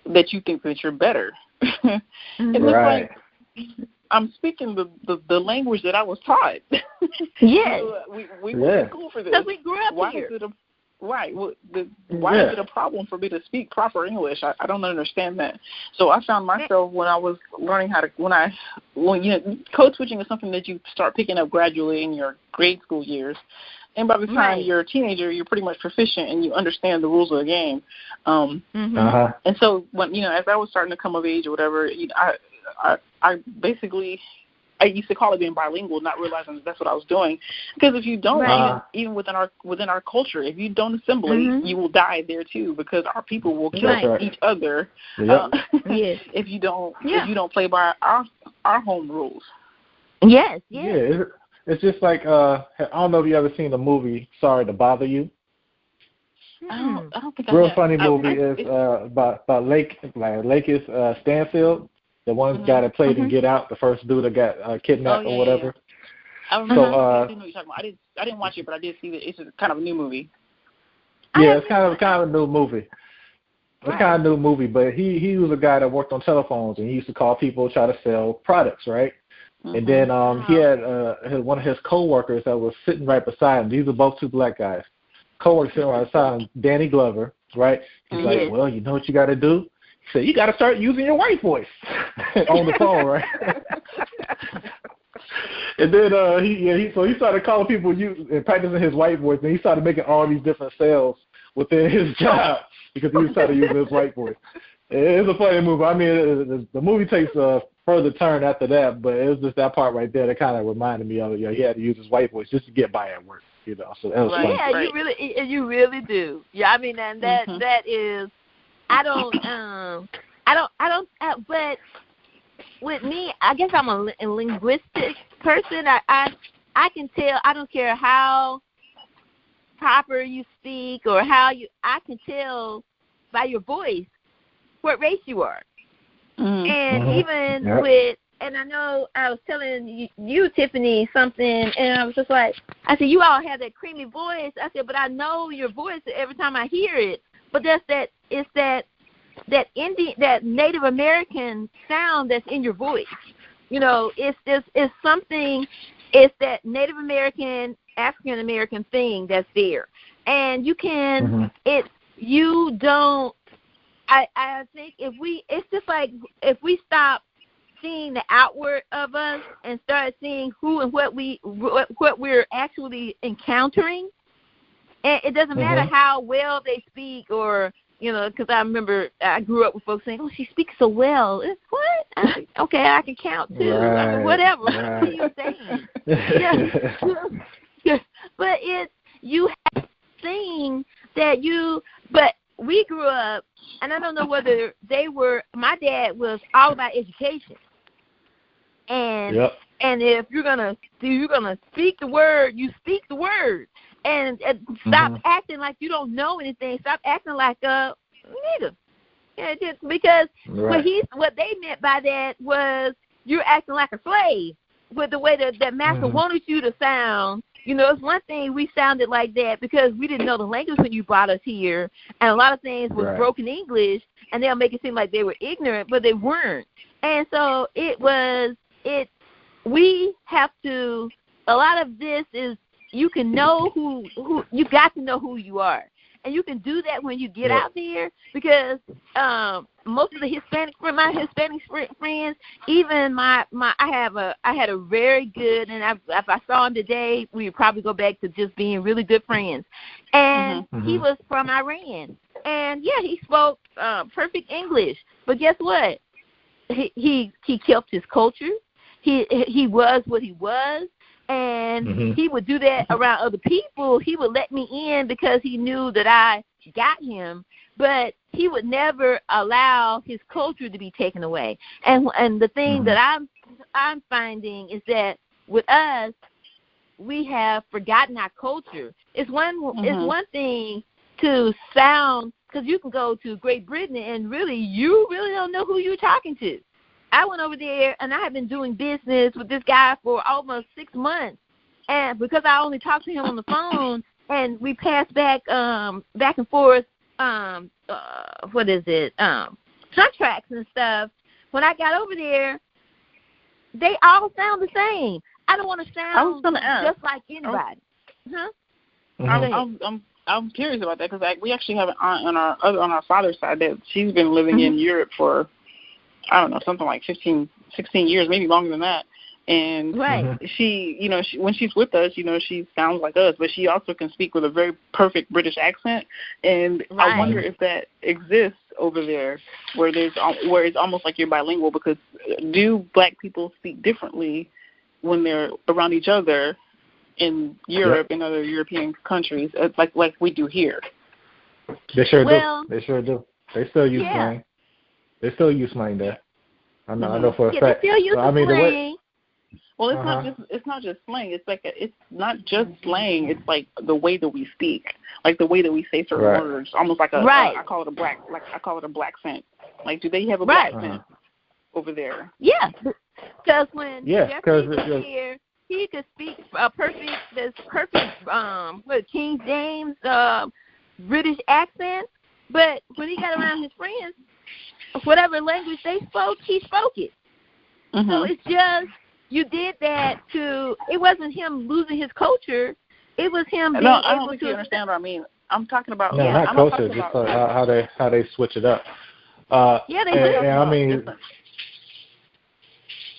that you think that you're better. And it's like, I'm speaking the language that I was taught. Yes. We went to school for this. Because we grew up here. Why is it a problem for me to speak proper English? I don't understand that. So I found myself when I was learning how to, code switching is something that you start picking up gradually in your grade school years. And by the time you're a teenager, you're pretty much proficient and you understand the rules of the game. And so when, as I was starting to come of age or whatever, I basically, I used to call it being bilingual, not realizing that's what I was doing. Because if you don't, even within our culture, if you don't assimilate, you will die there too. Because our people will kill each other if you don't play by our home rules. Yes. Yeah. It's just like I don't know if you ever seen the movie Sorry to Bother You. I don't think Real funny movie is about Lakis Stanfield, the one guy that played in Get Out, the first dude that got kidnapped or whatever. I remember. I didn't know what you're talking about. I didn't watch it, but I did see that it's kind of a new movie. Yeah, it's kind of a new movie. It's kind of a new movie, but he was a guy that worked on telephones, and he used to call people, try to sell products, right? And then he had one of his coworkers that was sitting right beside him. These are both two black guys. Coworker sitting right beside him, Danny Glover, right? He's like, well, you know what you got to do? He said, you got to start using your white voice on the phone, right? And then he started calling people and practicing his white voice, and he started making all these different sales within his job because he was trying to use his white voice. It's a funny movie. I mean, the movie takes a further turn after that, but it was just that part right there that kind of reminded me of it. He had to use his white voice just to get by at work, So that was funny. Yeah, you really do. Yeah, I mean, and that is, but with me, I guess I'm a linguistic person. I can tell. I don't care how proper you speak or I can tell by your voice what race you are. And even with, and I know I was telling you, Tiffany, something, and I was just like, I said, you all have that creamy voice. I said, but I know your voice every time I hear it. But it's that Native American sound that's in your voice. It's something. It's that Native American, African American thing that's there, and you can. You don't. I think it's just like if we stop seeing the outward of us and start seeing who and what we're actually encountering, and it doesn't matter how well they speak or. Because I remember I grew up with folks saying, "Oh, she speaks so well." It's what? Okay, I can count too. Right, I mean, whatever. Right. What are you saying? Yeah. But you have seen that but we grew up, and I don't know whether they were. My dad was all about education, and if you're gonna speak the word, you speak the word. And stop acting like you don't know anything. Stop acting like a nigga. Yeah, just because what they meant by that was you're acting like a slave with the way that master wanted you to sound. It's one thing we sounded like that because we didn't know the language when you brought us here, and a lot of things was broken English, and they'll make it seem like they were ignorant, but they weren't. And so we have to. A lot of this is. You can know who you got to know who you are, and you can do that when you get out there because most of the my Hispanic friends, even I had a very good, and if I saw him today, we would probably go back to just being really good friends. And he was from Iran, and he spoke perfect English, but guess what? He kept his culture. He was what he was. And he would do that around other people. He would let me in because he knew that I got him, but he would never allow his culture to be taken away. And the thing that I'm finding is that with us, we have forgotten our culture. It's one thing to sound, because you can go to Great Britain and you really don't know who you're talking to. I went over there, and I have been doing business with this guy for almost 6 months, and because I only talked to him on the phone, and we passed back and forth, contracts and stuff. When I got over there, they all sound the same. I don't want to sound just like anybody. I'm curious about that because we actually have an aunt on our father's side that she's been living in Europe for. I don't know, something like 15, 16 years, maybe longer than that. And she, when she's with us, she sounds like us, but she also can speak with a very perfect British accent. And I wonder if that exists over there, where it's almost like you're bilingual. Because do black people speak differently when they're around each other in Europe and other European countries, like we do here? They sure do. They sure do. They still use slang. They still use slang there. I know for a fact. They still use slang. Well, it's not just slang. It's not just slang. It's like the way that we speak, like the way that we say certain words. Almost like I call it a black scent. Like, do they have a black scent over there? Yeah, because when Jeffrey was here, he could speak this perfect King James British accent, but when he got around his friends, whatever language they spoke, he spoke it. Mm-hmm. So it's just, you did that it wasn't him losing his culture, it was him being I don't think you understand what I mean. I'm talking about not culture, just how they switch it up. They do. I mean,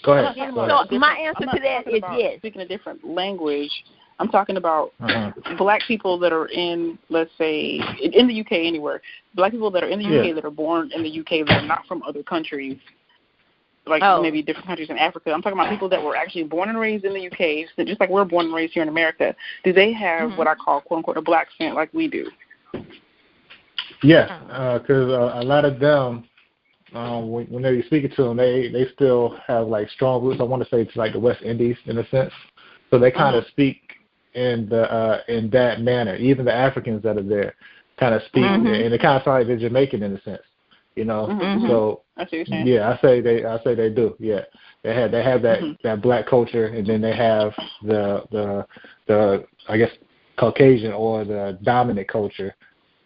go ahead. So my answer to that is yes. Speaking a different language, I'm talking about black people that are in, let's say, in the UK anywhere. Black people that are in the UK that are born in the UK that are not from other countries, like maybe different countries in Africa. I'm talking about people that were actually born and raised in the UK, so just like we're born and raised here in America. Do they have what I call, quote unquote, a black accent like we do? Yeah, because a lot of them, when they're speaking to them, they still have like strong roots. I want to say it's like the West Indies in a sense, so they kind of speak in that manner. Even the Africans that are there kind of speak, and it kind of sounds like they're Jamaican in a sense, you know. So I see what you're saying. Yeah, I say they do. Yeah, they have that black culture, and then they have the I guess Caucasian or the dominant culture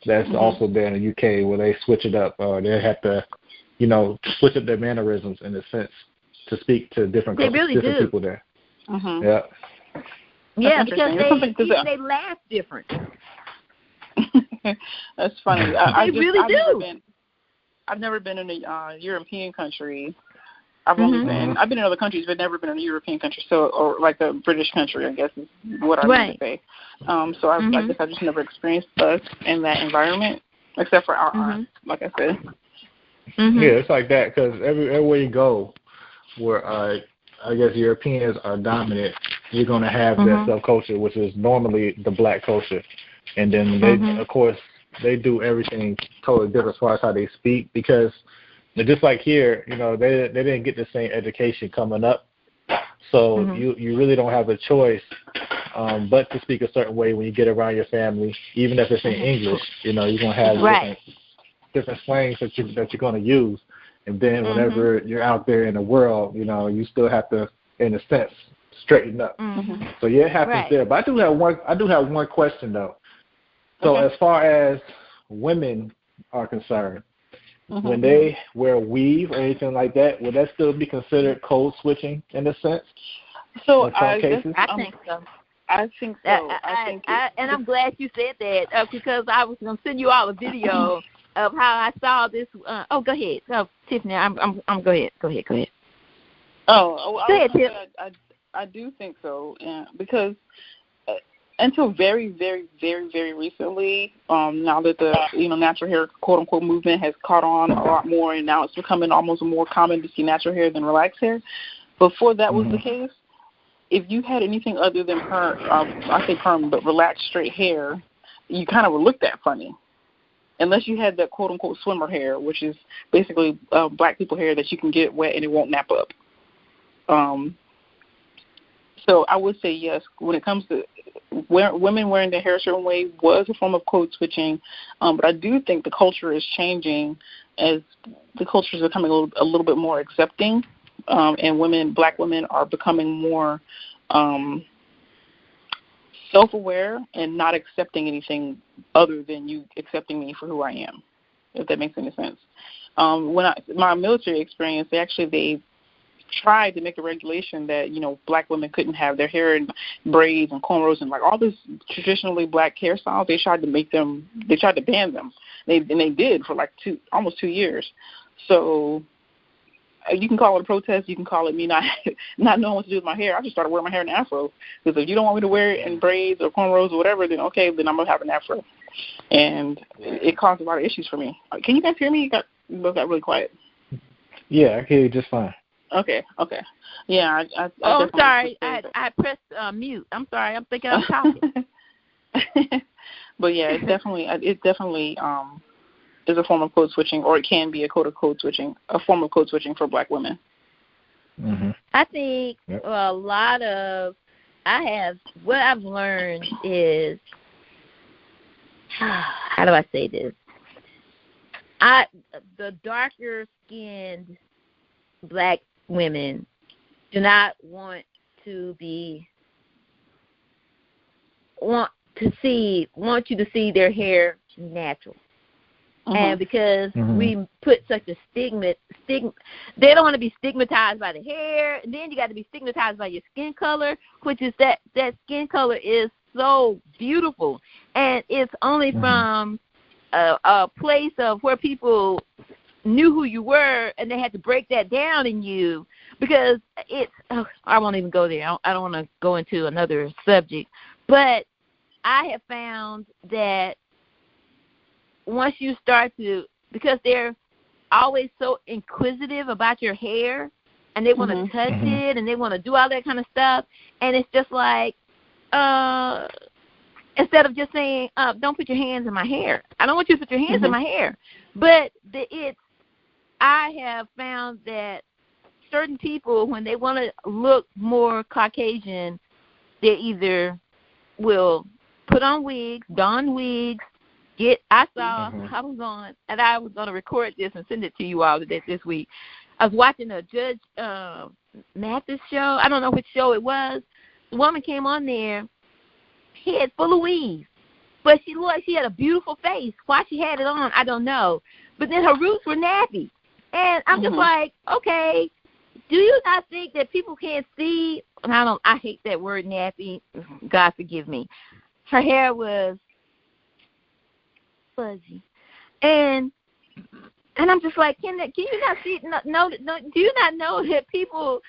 that's also there in the UK, where they switch it up, or they have to, switch up their mannerisms in a sense to speak to different people there. Yeah. Yeah, because they laugh different. That's funny. They really do. I've never been in a European country. I've only been. I've been in other countries, but never been in a European country. or like a British country, I guess is what I meant to say. So I guess I just never experienced us in that environment, except for our like I said. Yeah, it's like that because everywhere you go, where I guess Europeans are dominant, you're going to have that subculture, which is normally the black culture, and then they, of course, they do everything totally different as far as how they speak, because just like here, they didn't get the same education coming up, so you really don't have a choice but to speak a certain way when you get around your family, even if it's in English. You're going to have different slangs that you're going to use, and then whenever you're out there in the world, you still have to, in a sense, straighten up. So yeah, it happens there. But I do have one question though. So as far as women are concerned, when they wear weave or anything like that, would that still be considered code switching in a sense? So I think so. I think so. And I'm glad you said that because I was going to send you all a video of how I saw this. Go ahead. Tiffany, I'm go ahead. Go ahead. Go ahead, Tiff. I do think so, because until very, very, very, very recently, now that the natural hair quote unquote movement has caught on a lot more, and now it's becoming almost more common to see natural hair than relaxed hair. Before that was the case, if you had anything other than perm, but relaxed straight hair, you kind of were looked at funny, unless you had that quote unquote swimmer hair, which is basically black people hair that you can get wet and it won't nap up. So I would say yes. When it comes to women wearing their hair a certain way was a form of code switching, but I do think the culture is changing as the culture is becoming a little bit more accepting, and black women are becoming more self-aware and not accepting anything other than you accepting me for who I am, if that makes any sense. My military experience, they tried to make a regulation that black women couldn't have their hair in braids and cornrows and like all this traditionally black hairstyles. They tried to ban them. They did for like almost 2 years. So you can call it a protest. You can call it me not knowing what to do with my hair. I just started wearing my hair in an afro, because if you don't want me to wear it in braids or cornrows or whatever, then okay, then I'm gonna have an afro, and it caused a lot of issues for me. Can you guys hear me? You both got really quiet. Yeah, I hear you just fine. Okay. Yeah, I sorry. I pressed mute. I'm sorry. I'm thinking I'm talking. But yeah, it definitely is a form of code switching, or it can be a form of code switching for black women. I think what I've learned is, how do I say this? The darker skinned black women do not want to be want you to see their hair natural. And because we put such a stigma, they don't want to be stigmatized by the hair. And then you got to be stigmatized by your skin color, which is that skin color is so beautiful. And it's only from a place of where people knew who you were, and they had to break that down in you, because I won't even go there. I don't want to go into another subject. But I have found that once you start to, because they're always so inquisitive about your hair, and they want to touch it, and they want to do all that kind of stuff, and it's just like, instead of just saying, don't put your hands in my hair. I don't want you to put your hands in my hair. But I have found that certain people, when they want to look more Caucasian, they either will put on wigs, don wigs, I was going to record this and send it to you all this week. I was watching a Judge Mathis show. I don't know which show it was. The woman came on there, head full of weaves. But she looked, she had a beautiful face. Why she had it on, I don't know. But then her roots were nappy. And I'm just like, okay, do you not think that people can't see? And I hate that word nappy. God forgive me. Her hair was fuzzy. And I'm just like, can you not see? No, do you not know that people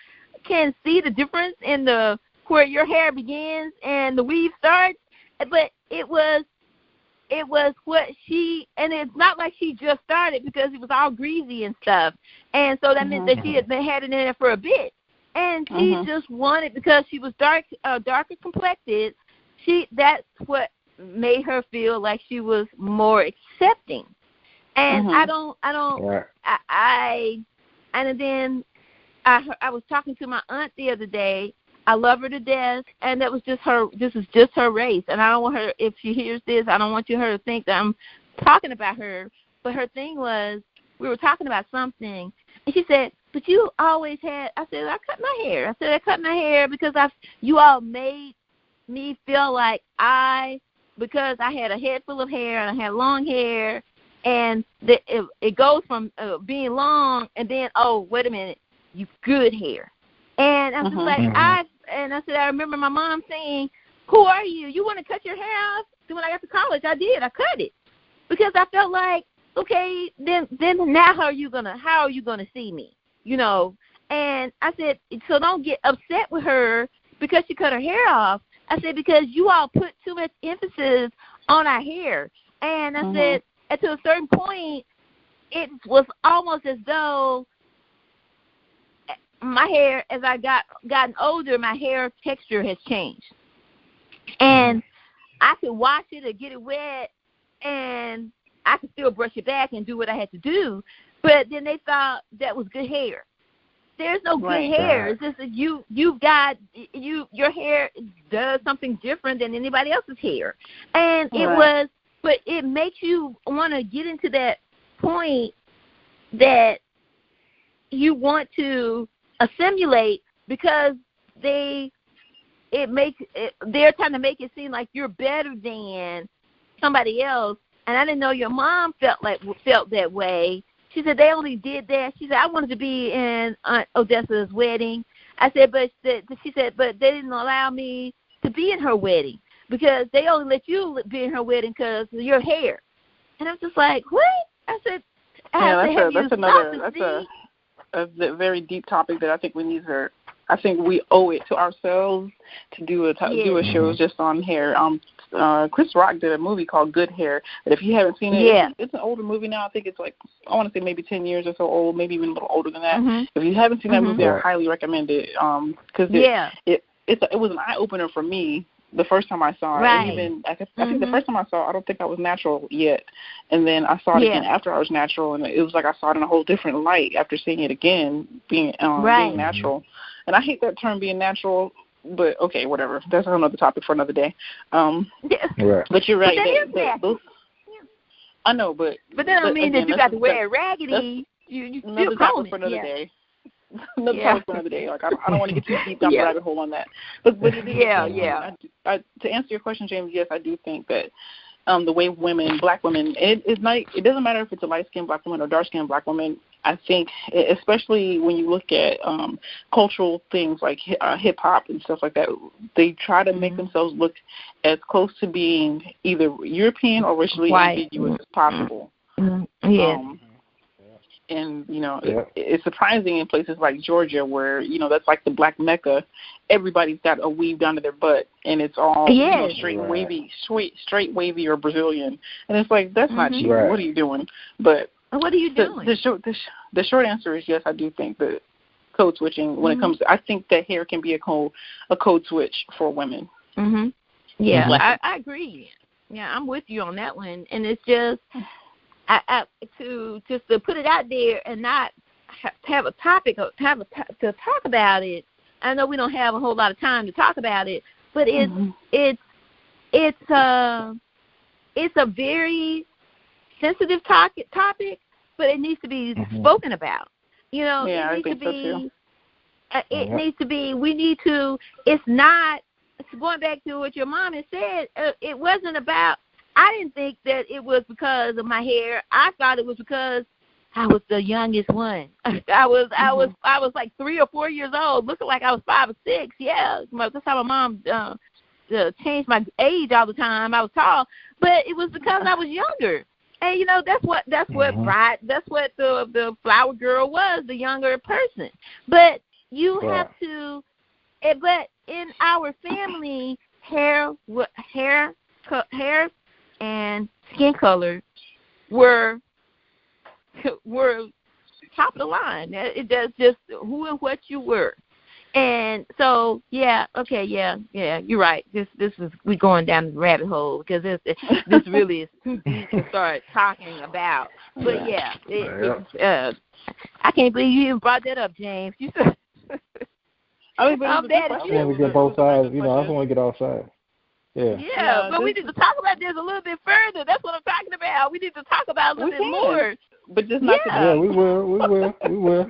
can see the difference in where your hair begins and the weave starts? But it was what and it's not like she just started, because it was all greasy and stuff. And so that meant that she had it in there for a bit. And she just wanted, because she was darker complected, that's what made her feel like she was more accepting. And and then I was talking to my aunt the other day. I love her to death, and this is just her race. And I don't want her, if she hears this, I don't want her to think that I'm talking about her. But her thing was, we were talking about something, and she said, but you always had, I said, I cut my hair. I said, I cut my hair because you all made me feel like because I had a head full of hair and I had long hair, and it goes from being long, and then, oh, wait a minute, you good hair. And I was just like, I said, I remember my mom saying, who are you? You want to cut your hair off? So when I got to college, I did. I cut it because I felt like, okay, then now how are you gonna see me? You know? And I said, so don't get upset with her because she cut her hair off. I said, because you all put too much emphasis on our hair. And I said, and to a certain point, it was almost as though my hair, as I gotten older, my hair texture has changed. And I could wash it or get it wet, and I could still brush it back and do what I had to do. But then they thought that was good hair. There's no good hair. It's just that your hair does something different than anybody else's hair. And but it makes you want to get into that point that you want to assimilate, because they're trying to make it seem like you're better than somebody else. And I didn't know your mom felt that way. She said they only did that. She said, I wanted to be in Aunt Odessa's wedding. I said, but she said, but they didn't allow me to be in her wedding because they only let you be in her wedding because of your hair. And I was just like, what? I said, that's a very deep topic that I think we need to. I think we owe it to ourselves to do a show just on hair. Chris Rock did a movie called Good Hair. And if you haven't seen it, it's an older movie now. I think it's like, I want to say maybe 10 years or so old, maybe even a little older than that. If you haven't seen that movie, I highly recommend it. Because it was an eye opener for me the first time I saw it. Right. And even I think the first time I saw it, I don't think I was natural yet. And then I saw it again after I was natural, and it was like I saw it in a whole different light after seeing it again, being natural. And I hate that term, being natural, but okay, whatever. That's another topic for another day. But you're right. I know, but that don't mean that you got to wear it raggedy. You another topic for another day. another topic for another day. Like I don't want to get too deep down the rabbit hole on that. But it is, to answer your question, James, yes, I do think that the way black women, it doesn't matter if it's a light-skinned black woman or dark-skinned black woman. I think, especially when you look at cultural things like hip-hop and stuff like that, they try to make themselves look as close to being either European or racially ambiguous as possible. And, it's surprising in places like Georgia where, that's like the black Mecca. Everybody's got a weave down to their butt, and it's all straight wavy or Brazilian. And it's like, that's not you. Right. What are you doing? But what are you doing? The short answer is yes, I do think that code switching, when it comes to, I think that hair can be a code switch for women. Yeah, I agree. Yeah, I'm with you on that one. And it's just, to put it out there and not have a topic to talk about it. I know we don't have a whole lot of time to talk about it, but it's a very sensitive topic, but it needs to be spoken about. It needs to be. It needs to be. We need to. It's not. Going back to what your mom had said, it wasn't about. I didn't think that it was because of my hair. I thought it was because I was the youngest one. I was like 3 or 4 years old, looking like I was 5 or 6. Yeah, that's how my mom changed my age all the time. I was tall, but it was because I was younger. And that's what the flower girl was, the younger person. But you have to. But in our family, hair and skin color were top of the line. It does just who and what you were. And so, you're right. This is we going down the rabbit hole because this really is too deep to start talking about. But I can't believe you even brought that up, James. You said. I want to get both sides. I just want to get all sides. Yeah, but we need to talk about this a little bit further. That's what I'm talking about. We need to talk about a little bit more. But just not today. Yeah, we will.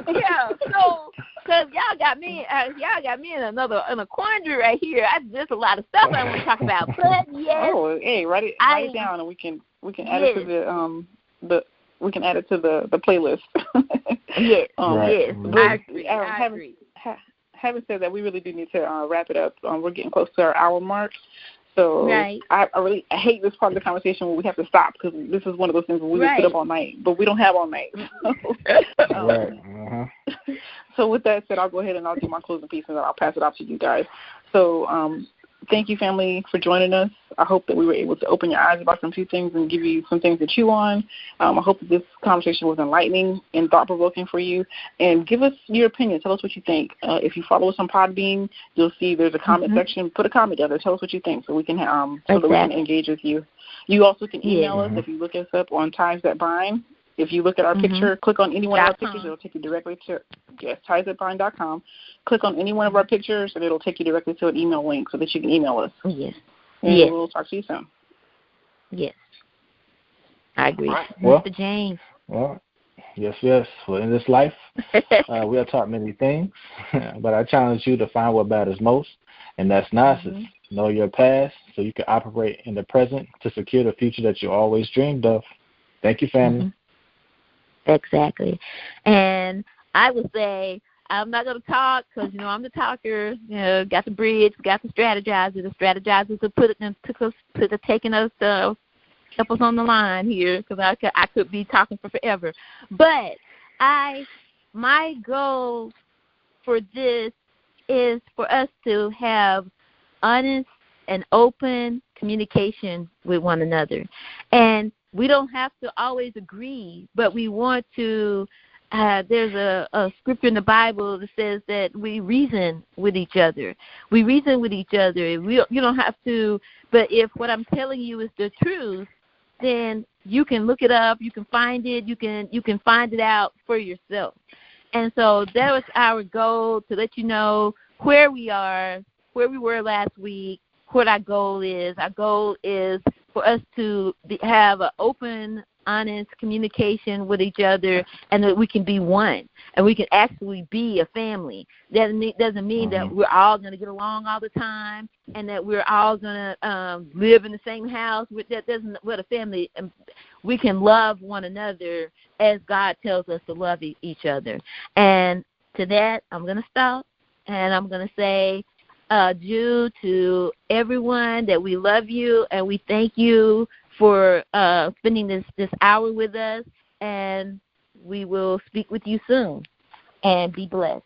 Yeah, so because y'all got me in a quandary right here. There's a lot of stuff I want to talk about. But yes. Oh, hey, write it down, and we can add it to we can add it to the playlist. Yes. Yes. I agree. Having said that, we really do need to wrap it up. We're getting close to our hour mark. So I hate this part of the conversation when we have to stop because this is one of those things where we would sit up all night, but we don't have all night. So with that said, I'll go ahead and I'll do my closing piece and then I'll pass it off to you guys. So thank you, family, for joining us. I hope that we were able to open your eyes about some few things and give you some things to chew on. I hope that this conversation was enlightening and thought-provoking for you. And give us your opinion. Tell us what you think. If you follow us on Podbean, you'll see there's a comment section. Put a comment together. Tell us what you think so we can that we can engage with you. You also can email us if you look us up on Ties That Bind. If you look at our picture, click on any one of our pictures, it'll take you directly to tiesthatbind.com. Click on any one of our pictures, and it'll take you directly to an email link so that you can email us. Yes. And we'll talk to you soon. Yes. I agree. Right. Well, Mr. James. Well, yes. Well, in this life, we are taught many things, but I challenge you to find what matters most, and that's narcissism. Know your past so you can operate in the present to secure the future that you always dreamed of. Thank you, family. Exactly. And I would say I'm not going to talk because, I'm the talker. Got the bridge, got the strategizer. The strategizers are taking us to help us on the line here because I could be talking for forever. But my goal for this is for us to have honest and open communication with one another. And we don't have to always agree, but we want to. There's a scripture in the Bible that says that we reason with each other. You don't have to. But if what I'm telling you is the truth, then you can look it up. You can find it. You can find it out for yourself. And so that was our goal, to let you know where we are, where we were last week, what our goal is. Our goal is for us to have an open honest communication with each other, and that we can be one, and we can actually be a family. That doesn't mean that we're all going to get along all the time, and that we're all going to live in the same house. That doesn't what a family. We can love one another as God tells us to love each other. And to that, I'm going to stop, and I'm going to say, due to everyone, that we love you and we thank you for spending this hour with us, and we will speak with you soon. And be blessed.